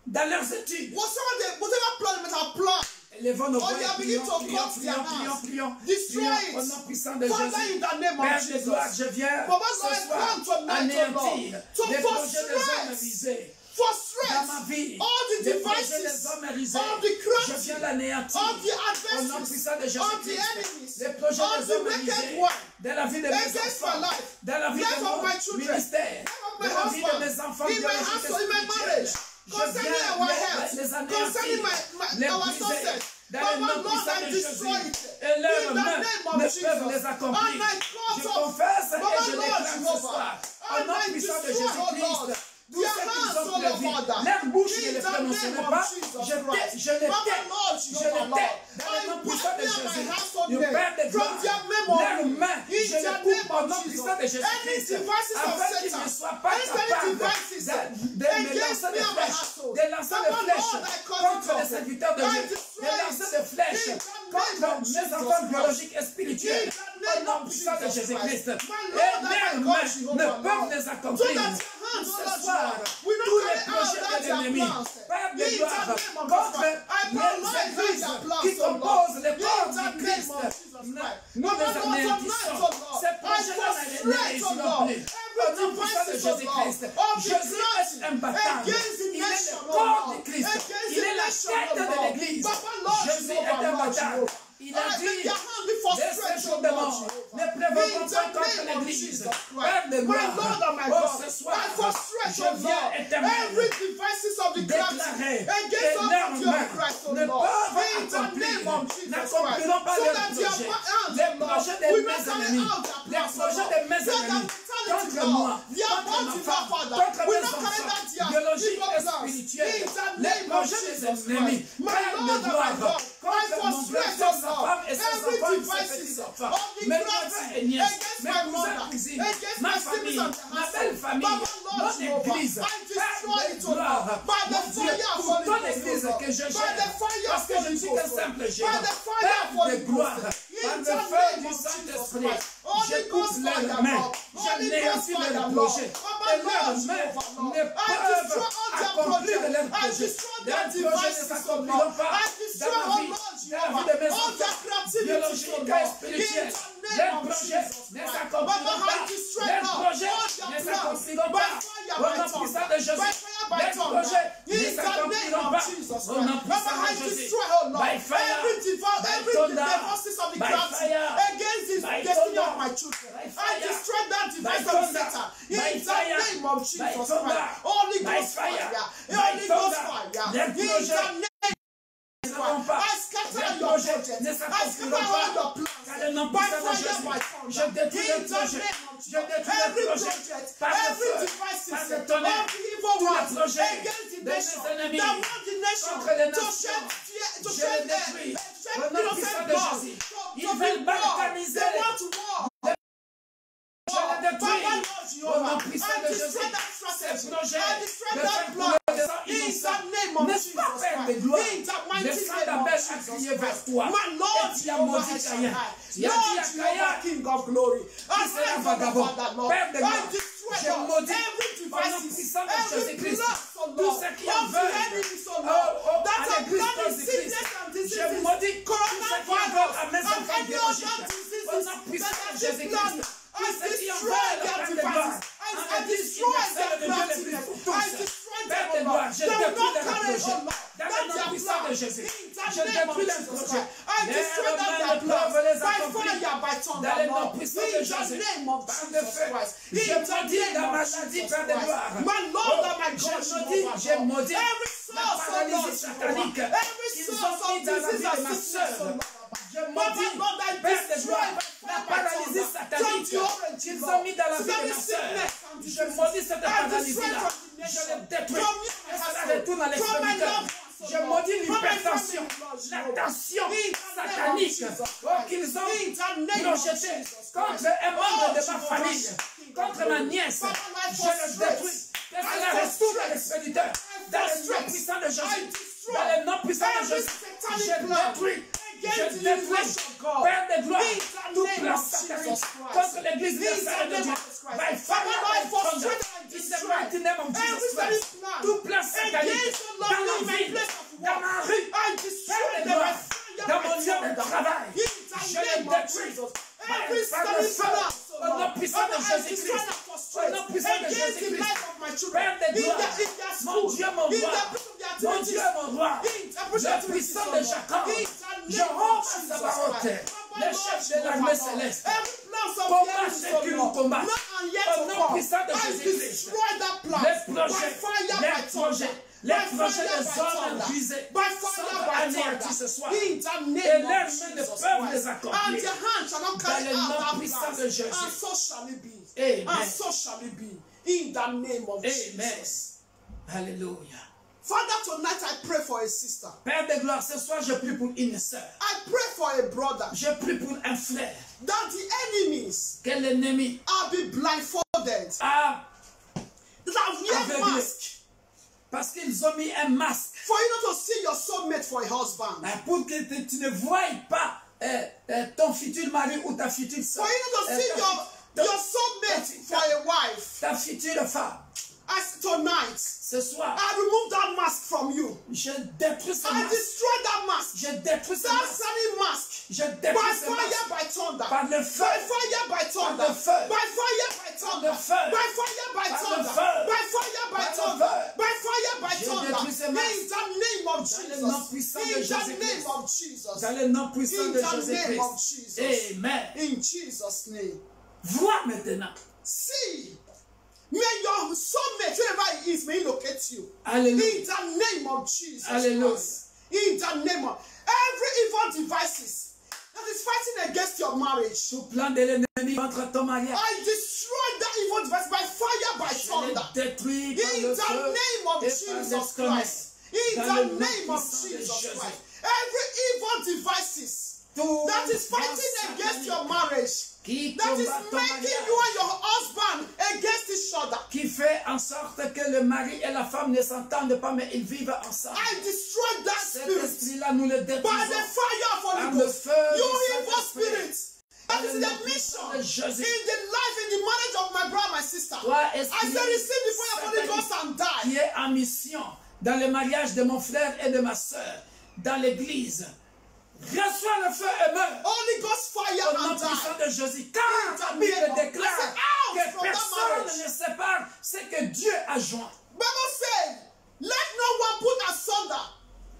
dans leurs études. whatever plan they have planned, Élevons nos oh, voix they et are beginning prions, to prions, cut their prions, prions, hands. prions. Destroy Prions au it. nom puissant de Father, Jésus. in the name of Père de Jesus. gloire, je viens Papa, ce Lord, I soir come tonight, anéantir oh Lord, to les projets des hommes frustrate, visés. frustrate Dans ma vie, all the les projets devices des hommes risés, of the je crafty, viens l'anéantir of the au nom adversaries, puissant de of the Jésus-Christ. enemies, Les projets of des the hommes wicked risés, one, dans la vie de mes against my enfants, life, dans la vie life de of mon my children, ministère, life of dans my la vie de husband, mes enfants in my biologiques et household, in my spirituels. marriage, Je concerning viens our health, les concerning anéantir, les our briser, success. dans Papa, le nom Lord, puissant I de destroy Jésus. it. Et leurs In the mains name ne of peuvent Jesus. les accomplir. And I Je cut off, confesse Papa, et je Lord, déclare ce Jehovah. soir, au And nom I puissant de destroy, oh Lord, Jésus-Christ, tout their ce qu'ils hands, ont oh Lord, prévu, Father. leur bouche ne In les the prononcerait name pas. of Jesus Je Christ. les Papa, tais, Lord, je Jehovah, les Lord. tais dans le nom I puissant de wipe me and my Jésus. household Le name Père de from gloire, their leurs memory. mains, In je les the coupe name au of nom Jesus. puissant de Any Jésus-Christ, devices of afin qu'ils ne Satan, soient pas any capables devices de me against lancer me des and my flèches, household. de lancer des Papa, flèches Lord, I cut it contre off. les serviteurs de I Dieu, de destroy lancer it. des flèches In the name contre of mes Jesus enfants Christ. biologiques et spirituels, In the au name nom of puissant de Jesus Jésus-Christ. Christ. My Et Lord and my leurs God, mains Jehovah, ne Lord. peuvent les So accomplir. that your hands, Ce oh Lord, soir, will not tous les carry out projets that de their l'ennemi, plans. Père de In the gloire, name of contre Jesus Christ. I paralyze les églises their plans, qui oh Lord. composent les corps In the du name Christ, of Jesus Christ. nous Papa, les Lord, tonight, anéantissons. oh Lord, Ces I projets-là ne frustrate, oh réussiront Lord, plus. Au every nom puissant de devices, oh Lord, Jésus-Christ, of the Jésus crafty est imbattable. against the Il est nation, le oh corps Lord. de Christ. Against Il est the la nation, tête oh de Lord. l'Église. Papa, Lord, Jésus est Jehovah, Lord, imbattable. Jehovah. Il a dit, Let their hand be les frustrated, séjours oh de Lord, mort Jehovah. ne prévaudront In the pas contre name of l'Église. Jesus Christ. Père de My gloire, Lord and my oh, God, ce soir, I frustrate, je oh viens Lord, éternel every devices of the crafty déclarer against que us leurs of your mains Christ, oh ne Lord. peuvent In the accomplir, name of Jesus Christ. n'accompliront pas So leurs that their projets. hands, Les oh Lord, projets de will mes not carry ennemis, out their les plans, oh projets Lord. de mes So that ennemis mentality, contre Lord, moi, their contre ma bounty, femme, Father, contre will mes not carry enfants, out their biologiques evil et plans. spirituels. In the Les name of projets des Jesus ennemis, Christ. My Père Lord de and my gloire, God, I contre mon frère, frustrate, sa oh Lord, femme et ses crafty against my mother, against my siblings and their household. Baba, Lord Jehovah, I destroy it, O Lord, by the fire of Holy Ghost, by the fire of Holy Ghost, by the fire of Holy Ghost, in the name of Jesus Christ. Holy Ghost fire, Lord. Holy Ghost fire, Lord. Baba, Lord Jehovah, Lord. I destroy all their projects. I destroy their devices, O Lord. I destroy, oh Lord Jehovah, all their creativity, O Lord. In the name of Jesus Christ. Baba, I destroy, Lord, all their plans by fire, by thunder, by fire, by thunder. In the name of Jesus Christ. Baba, I destroy, oh Lord, every devices of the crafty against this destiny of my children. I destroy that device of Satan. In the name of Jesus Christ. Holy Ghost fire. Holy Ghost fire. In the name I scatter your project. I scatter all your plans. By fire, by thunder. In the name of Jesus. Every project, every device of the evil ones against the nation, that want the nation to shed innocent blood, to be war. They want to war. Baba, Lord Jehovah, I destroy that strategy. I destroy that plan. In the name of Jesus Christ. In the mighty name of Jesus Christ. My Lord Jehovah Shaddai. Lord Jehovah, King of glory. I pray for the Father, Lord. I destroy every device, every plan, so Lord, of the enemy, so Lord, that are planning sickness and diseases, coronavirus, and any other diseases that are planned. I destroy their devices. I destroy their craftiness. I destroy them, Lord. They will not carry on, Lord. That's their plan. In the name of Jesus Christ. I destroy their plans by fire, by thunder, Lord. In the name of Jesus Christ. In the name of Jesus Christ. My Lord and my God, Jehovah. Every source of Lord, every source of disease and sickness, Lord. Je maudis, Père de gloire, la paralysie satanique qu'ils ont mis dans la vie de ma soeur. Je maudis cette paralysie-là. Je le détruis. Et cela retourne à l'esprit du cœur. Je maudis l'hypertension, la tension satanique qu'ils ont projetée contre un membre de ma famille, contre ma nièce. Je le détruis. Et cela retourne à l'esprit du cœur. Dans le nom puissant de Jésus. Dans le nom puissant de Jésus. Je détruis. Je détruis, Père de gloire, tout plan satanique contre l'église universelle de Dieu. By fire, by thunder, in the mighty name of Jesus Christ. Tout plan satanique dans ma vie, dans ma rue, Père de gloire, dans mon lieu de travail. Je le détruis. Par le feu, au nom puissant de Jésus-Christ. Au nom puissant de Jésus-Christ. Père de gloire, mon Dieu, mon roi. Mon Dieu, mon roi, le puissant de Jacob, Jehovah Sabaoth, le chef de l'armée céleste, combat ceux qui nous combattent. Au nom puissant de Jésus-Christ, les projets des hommes brisés sont anéantis ce soir. Et leurs mains ne peuvent les accomplir. Dans le nom puissant de Jésus. Amen. And so shall it be. In the name of Jesus. Alléluia. Father, tonight I pray for a sister. Père de gloire, ce soir je prie pour une sœur. I pray for a brother. Je prie pour un frère. That the enemies Que l'ennemi are be blindfolded. a That wear mask. Parce qu'ils ont mis un masque. For you not to see your soulmate for a husband. Pour que tu ne voies pas ton futur mari ou ta future sœur. For you not to see your soulmate for a wife. Ta future femme. As tonight, ce soir, I remove that mask from you. Je détruis ce I masque. destroy that mask. Je détruis ce That masque. sunny mask. Je détruis By ce fire, masque. by thunder. Par le feu. By fire, by thunder. Par le feu. By fire, by thunder. Par le feu. By fire, by Par le thunder. feu. By fire, by Par le thunder. feu. By fire, by Je thunder. détruis ce masque. In the name of Dans le nom Jesus. puissant de In the Jésus-Christ. name of Jesus. Dans le nom puissant In de the name of Jésus-Christ. Jesus. Amen. In Jesus' name. Vois maintenant. See. May your soulmate, wherever he is, may he locate you. Alléluia. In the name of Jesus Alléluia. Christ. In the name of every evil devices that is fighting against your marriage. Tout plan de l'ennemi contre ton mariage. I destroy that evil device by fire, by thunder. Détruit par In le the feu name of et par Jesus l'esprit. Christ. In Dans the le nom name of puissant de Jesus Jésus. Christ. Every evil devices that is fighting against your marriage, qui that is combat ton making mariage, you and your husband against each other. qui fait en sorte que le mari et la femme ne s'entendent pas, mais ils vivent ensemble. I destroy that Cet spirit esprit-là, nous le by the détruisons fire of par Holy le Ghost. feu You du evil Saint-Esprit. spirit. That is the mission de Jésus. in the life, in the marriage of my brother, my sister. Toi, I esprit said, receive the fire of Holy satanique Ghost and die. qui est en mission dans le mariage de mon frère et de ma soeur, dans l'église, reçois le feu et meurs. Holy Ghost fire Au nom and puissant die. de Jésus, car la Bible déclare que personne ne sépare ce que Dieu a joint. Bible said, let no one put asunder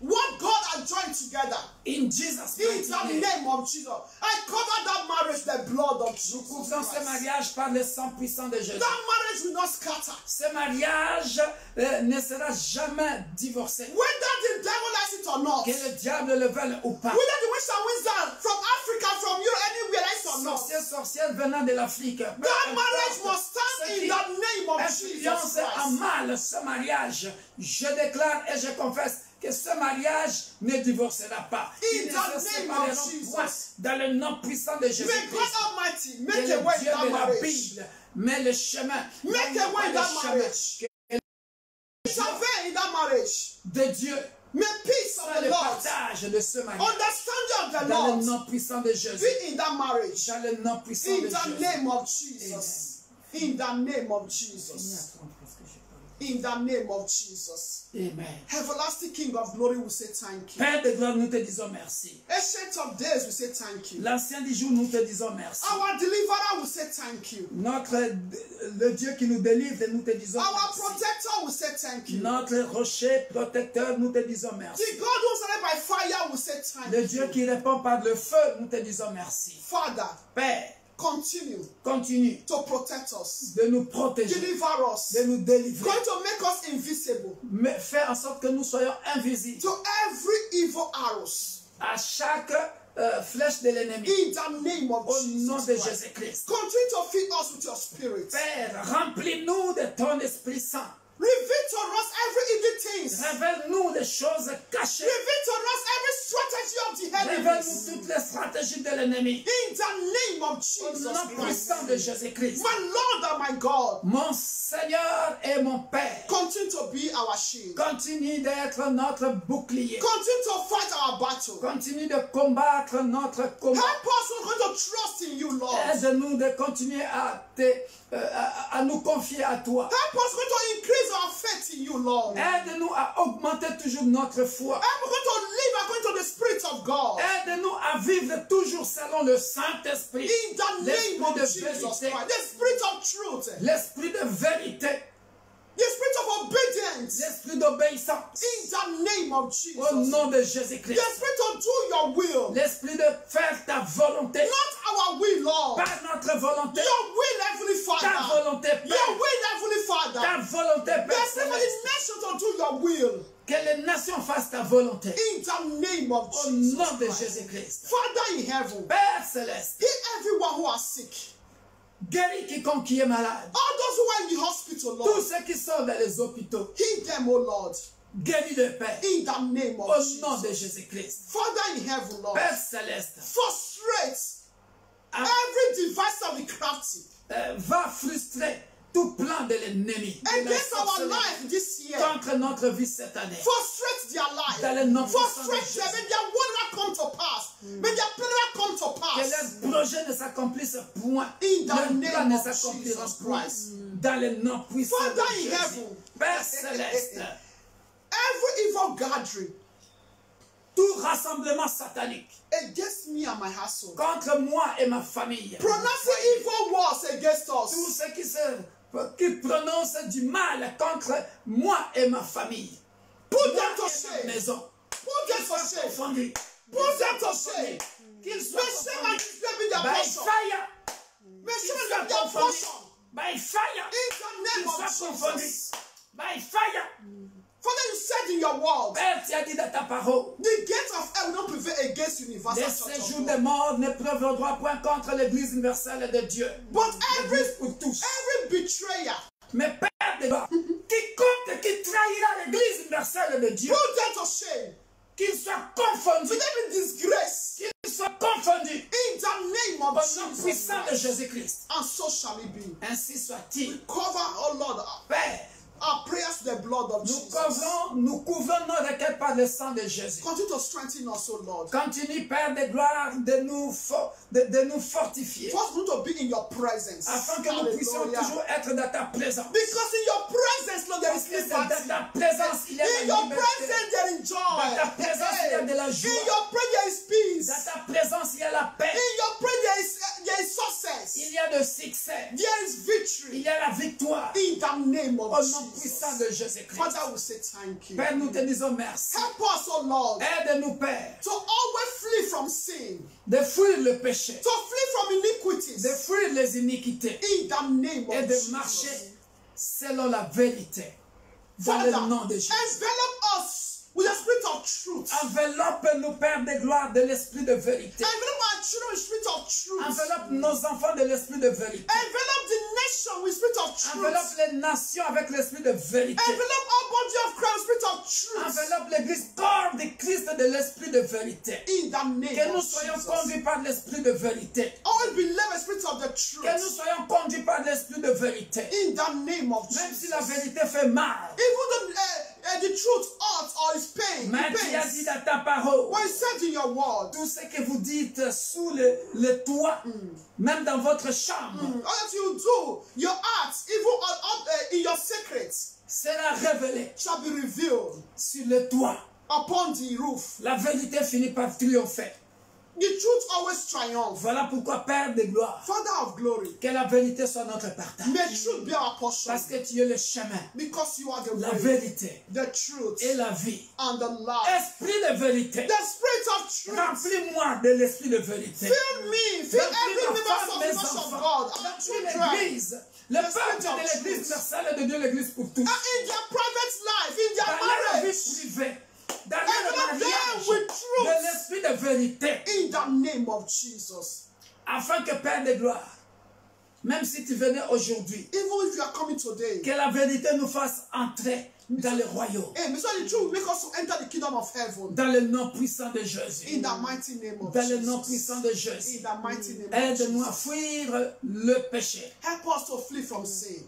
what God has joined together. In Jesus' In the mighty name. name of Jesus. I cover that marriage, the blood of Nous Jesus couvrons ce Christ. mariage par le sang puissant de Jésus. That marriage will not scatter. Ce mariage ne sera jamais divorcé. Whether the devil likes it or not. Que le diable le veuille ou pas. Whether the witch and wizard from Africa, from Europe, anywhere likes it or not. Sorcière venant de l'Afrique. That marriage must stand in the name of Jesus Influence en Christ. mal ce mariage. Je déclare et je confesse que ce mariage ne divorcera pas. Ils ne se sépareront point dans le nom puissant de May Jésus-Christ. God Almighty Que make le a way in Dieu that de la marriage. Bible met le chemin. Make a way in that marriage. Intervene in that marriage. De Dieu. May peace of Soit the le Lord, partage de ce mariage. understanding of the Dans le Lord, nom puissant de Jésus. be in that marriage. Dans le nom puissant In de the Jésus. name of Jesus. In the name of Jesus. In the name of Jesus. Amen. Everlasting King of glory, we say thank you. Père de gloire, nous te disons merci. Ancient of days, we say thank you. L'ancien du jour, nous te disons merci. Our deliverer, we say thank you. Le Dieu qui nous délivre, nous te disons Our merci. protector, we say thank you. Notre rocher protecteur, nous te disons merci. The God who started by fire, we say thank Le you. Dieu qui répond par le feu, nous te disons merci. Father, Père, continue to protect us, de nous protéger, deliver us, de nous délivrer. going to make us invisible Mais fais en sorte que nous soyons invisibles to every evil arrows. à chaque flèche de l'ennemi. In the name of Au nom de Jesus Christ. Jésus-Christ. Continue to fill us with your spirit. Père, remplis-nous de ton Esprit Saint. Reveal to us every evil things. Révèle-nous des choses cachées. Reveal to us every strategy of the Révèle-nous enemies. toutes les stratégies de l'ennemi. In the name of Au Jesus nom Christ. puissant de Jésus-Christ. My Lord and my God, Mon Seigneur et mon Père, continue to be our shield. continue d'être notre bouclier. Continue to fight our battle. Continue de combattre notre combat. Help us, we're going to trust in you, Lord. Aide-nous de continuer à nous confier à toi. Help us, we're going to increase our faith in you, Lord. Aide-nous à augmenter toujours notre foi. And we're going to live according to the Spirit of God. Aide-nous à vivre toujours selon le Saint-Esprit. In the name of L'esprit de Jesus vérité. Christ. The Spirit of truth. L'esprit de vérité. The Spirit of obedience. L'esprit d'obéissance. In the name of Jesus. Au nom de The Jésus-Christ. Spirit to do your will. L'esprit de faire ta volonté. Not our will, Lord. Pas notre volonté. Your will, Heavenly Ta Father. volonté, Your Père. will, Heavenly Father. Ta volonté, The Père Spirit of céleste. the nation to do your will. Que les nations fassent ta volonté. In the name of Au Jesus nom de Christ. Jésus-Christ. Father in heaven, Père céleste. heal everyone who are sick. Guéris quiconque qui est malade. All those who are in the hospital, Tous Lord. ceux qui sont dans les hôpitaux. Heal them, O Lord. Guéris de Père. In the name of Au nom de Jesus. Jésus-Christ. Father in heaven, Lord. Père céleste. Frustrate Ah. every device of the crafty Va frustrer tout plan de l'ennemi. de la against our sorcellerie life this year. contre notre vie cette année. Frustrate their Dans le life. nom puissant de Frustrate them. Jésus. May their word not come to pass. May their plan not come to Que pass. leurs projets ne s'accomplissent point. In the Leurs plans name ne of s'accompliront Jesus point. Christ. Dans le nom puissant de Father in Jésus. heaven. Père céleste. Every evil gathering Tout rassemblement satanique against me and my household, contre moi et ma famille. pronouncing evil words against Tous us, ceux qui prononcent du mal contre moi et ma famille. put Moi them to et ma shame. maison. Put Qu'ils them soient to shame. confondus. Put them to shame. Qu'ils soient May shame and confondus. disgrace be their By portion. fire. May Qu'ils shame soient be their confondus. portion. By fire. In the Qu'ils name of soient confondus. Jesus. By fire. Father, you said in your word, Père, tu as dit dans ta parole. the gate of hell will not prevail against universal Les church of séjours God. des morts ne prévaudront point contre l'église universelle de Dieu. But L'église pour tous. every betrayer, Mais Père de gloire, quiconque qui trahira l'église universelle de Dieu, put them to shame. Qu'ils soient confondus. May they be disgraced. Qu'ils soient confondus. In the name Au of nom Jesus puissant de Christ. Jésus-Christ. And so shall it be. Ainsi soit-il. Cover, oh Lord, Père, our prayers with the blood of Jesus. nous couvrons nos requêtes par le sang de Jésus. Continue to strengthen us, oh Lord. Continue, Père de gloire, de nous fortifier. First, we need to be in your presence. Afin que nous puissions Hallelujah. toujours être dans ta présence. Because in your presence, Lord, there Parce is que c'est dans liberty. ta présence il y a In la your liberté. presence, there is joy. Dans ta présence il y a de la joie. In your presence, there is peace. Dans ta présence il y a la paix. In your presence, there is success. Il y a le succès. There is Il victory. y a la victoire. In the name of Au nom puissant de Jesus. Jésus-Christ. Father, we say thank you. Père, nous te disons merci. Help us, oh Lord, Aide-nous, Père, to always flee from sin, de fuir le péché, to flee from iniquities. de fuir les iniquités In the name et of de Jesus. marcher selon la vérité. Dans Father, le nom de Jésus. envelop us with the spirit of truth. Enveloppe-nous, Père de gloire, de l'esprit de vérité. Envelop our children with spirit of truth. Enveloppe nos enfants de l'esprit de vérité. Envelop the nation with spirit of truth. Enveloppe les nations avec l'esprit de vérité. Envelop our body of Christ with spirit of truth. Enveloppe l'église corps de Christ de l'esprit de vérité. In the name Que nous of soyons Jesus. conduits par l'esprit de vérité. Always be led by the spirit of the truth. Que nous soyons conduits par l'esprit de vérité. In the name of Même si Jesus. la vérité fait mal. Even though the truth hurts or is pain, Mais it tu as dit pains. dans ta parole, What is said in your word, tout ce que vous dites sous le toit, même dans votre chambre, all that you do, your acts, even in your secrets, sera révélé shall be revealed sur le toit. upon the roof. La vérité finit par triompher. The truth always triumphs. Voilà pourquoi, Père de gloire, Father of glory, que la vérité soit notre partage. may truth be our portion. Parce que tu es le chemin, Because you are the la way, vérité the truth, et la vie. and the life. Esprit de vérité, The spirit of truth. remplis-moi de l'esprit de vérité. Fill me, fill every Remplis ma femme, member of mes the house of enfants. God, and the Remplis children. l'église, le The peuple spirit of de l'église truth. universelle de Dieu, l'église pour tous. And in their private life, in their Dans leur vie marriage, privée, dans Envelope leur them mariage, with truth. de l'esprit de vérité, in the name of Jesus. afin que Père de gloire, même si tu venais aujourd'hui, Even if you are coming today, que la vérité nous fasse entrer dans le royaume, hey, so the truth will make us to enter the kingdom of heaven. dans le nom puissant de Jésus, In the mighty name of dans le nom Jesus. puissant de Jésus. In the mighty name of Aide-nous à Jesus. fuir le péché. Help us to flee from sin.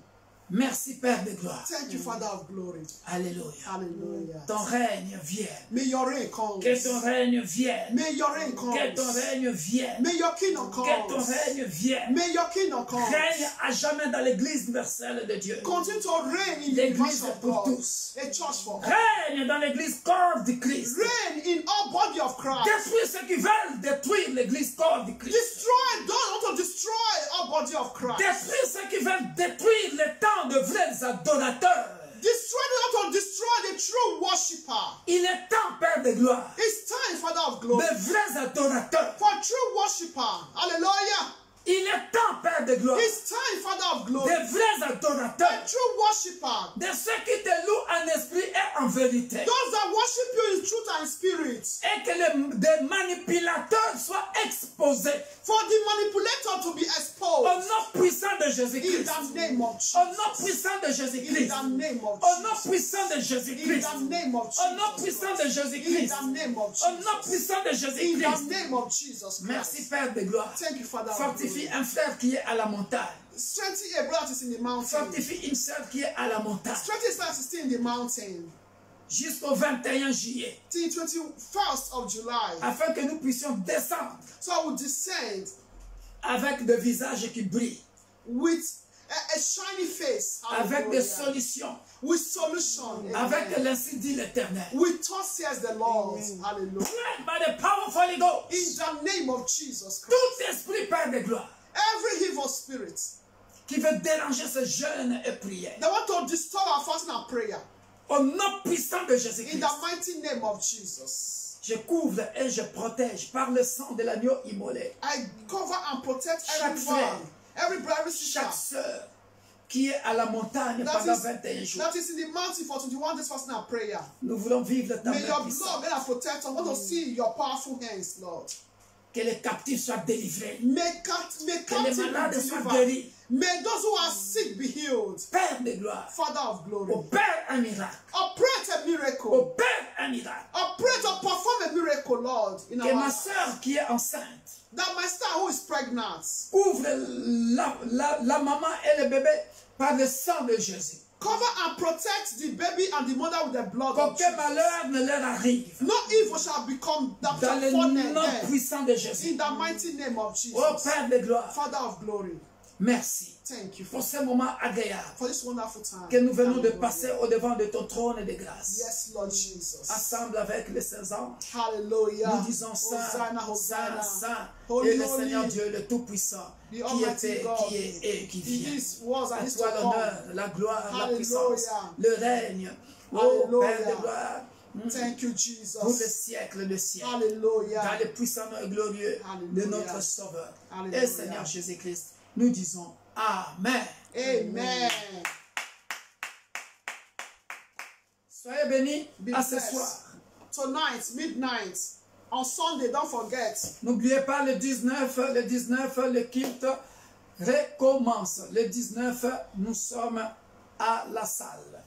Merci Père de gloire. Thank you, Father of glory. Alléluia. Hallelujah. Ton règne vienne. May your reign come. Que ton règne vienne. May your reign come. Que ton règne vienne. May your kingdom come. Que ton règne vienne. May your kingdom come. Règne à jamais dans l'église universelle de Dieu. Continue to reign in the L'église universe of pour God. tous. A church for all. Règne dans l'église corps du Christ. Reign in all body of Christ. Détruis ceux qui veulent détruire l'église corps du Christ. Destroy those who want to destroy all body of Christ. Détruis ceux qui veulent détruire le temps de vrais adorateurs. Destroy those who want to destroy the true worshipper. Il est temps, Père de gloire, It's time, Father of glory, de vrais adorateurs. for true worshipper. Hallelujah. Il est temps, Père de gloire, It's time, Father of glory, de vrais adorateurs. a true worshipper. De ceux qui te louent en esprit et en vérité. Those that worship you in truth and spirit. Et que des manipulateurs soient exposés For the manipulator to be au exposed. nom puissant de In Jésus-Christ. the name of Au Jesus. nom puissant de In Jésus-Christ. the name of Au nom Jesus. puissant de In Jésus-Christ. the name of Au nom Jesus. puissant de In Jésus-Christ. the name of Au nom Jesus. puissant de In Jésus-Christ. the name of Jesus Merci Christ. Père de gloire. Thank you, Father of Fortifie glory. un frère qui est à la montagne. Strengthen a brother that is in the mountain. Fortifie une sœur qui est à la montagne. Strengthen a sister that is still in the mountain. Jusqu'au 21 juillet. Till 21st of July. Afin que nous puissions descendre So I will descend avec des visages qui brillent. with a shiny face. Avec des Hallelujah. solutions. With solution. Avec Amen. l'ainsi dit l'Éternel. With thus says the Lord. Hallelujah. Led by the power of Holy Ghost. In the name of Jesus Christ. Tout esprit, Père de gloire, Every evil spirit qui veut déranger ce jeûne et prière, that want to disturb our fasting and prayer. au nom puissant de In Jésus-Christ, the mighty name of Jesus. je couvre et je protège par le sang de l'agneau immolé I cover and protect Chaque everyone. frère. Every brother, sister. chaque sœur qui est à la montagne pendant 21 jours. That is in the mountain for 21 days fasting and prayer. Nous voulons vivre ta May main your puissante. blood may that protect us. I want to see your powerful hands, Lord. Que les captifs soient délivrés. May Que les captive be malades soient delivered. guéris. May those who are sick be healed. Père de gloire, Father of glory. opère un miracle. Operate a miracle. Opère un miracle. Operate or perform a miracle, Lord, in Que our ma lives. soeur qui est enceinte That my star who is pregnant, ouvre la maman et le bébé par le sang de Jésus. cover and protect the baby and the mother with the blood of Qu'aucun Jesus. malheur ne leur arrive. No evil shall become that Dans le shall fall nom them. puissant de Jésus. In the mighty name of Jesus. Oh Père de gloire, Father of glory, merci thank you pour ce moment agréable for this wonderful time. que nous venons de Hallelujah. passer au devant de ton trône de grâce. Yes, Lord Jesus. Ensemble avec les saints anges, Hallelujah. nous disons Saint, Hosanna, Saint, Hosanna. Saint, Holy, et le holy. Seigneur Dieu, le Tout-Puissant, The qui Almighty était, God. qui est et qui He vient. is, was, and À is to toi come. l'honneur, la gloire, la Hallelujah. puissance, le règne. Oh Hallelujah. Père de gloire, Thank you, pour le Jesus. siècle de siècle. Dans Hallelujah. le puissant nom et glorieux de Hallelujah. notre Sauveur Hallelujah. et Seigneur Jésus-Christ, nous disons Amen. Amen. Soyez bénis Be à ce blessed. soir. Tonight, midnight, on Sunday, don't forget. N'oubliez pas le 19, le culte recommence. Le 19, nous sommes à la salle.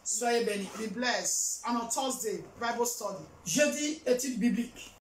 Soyez bénis. Be blessed. And on Thursday, Bible study. Jeudi, étude biblique.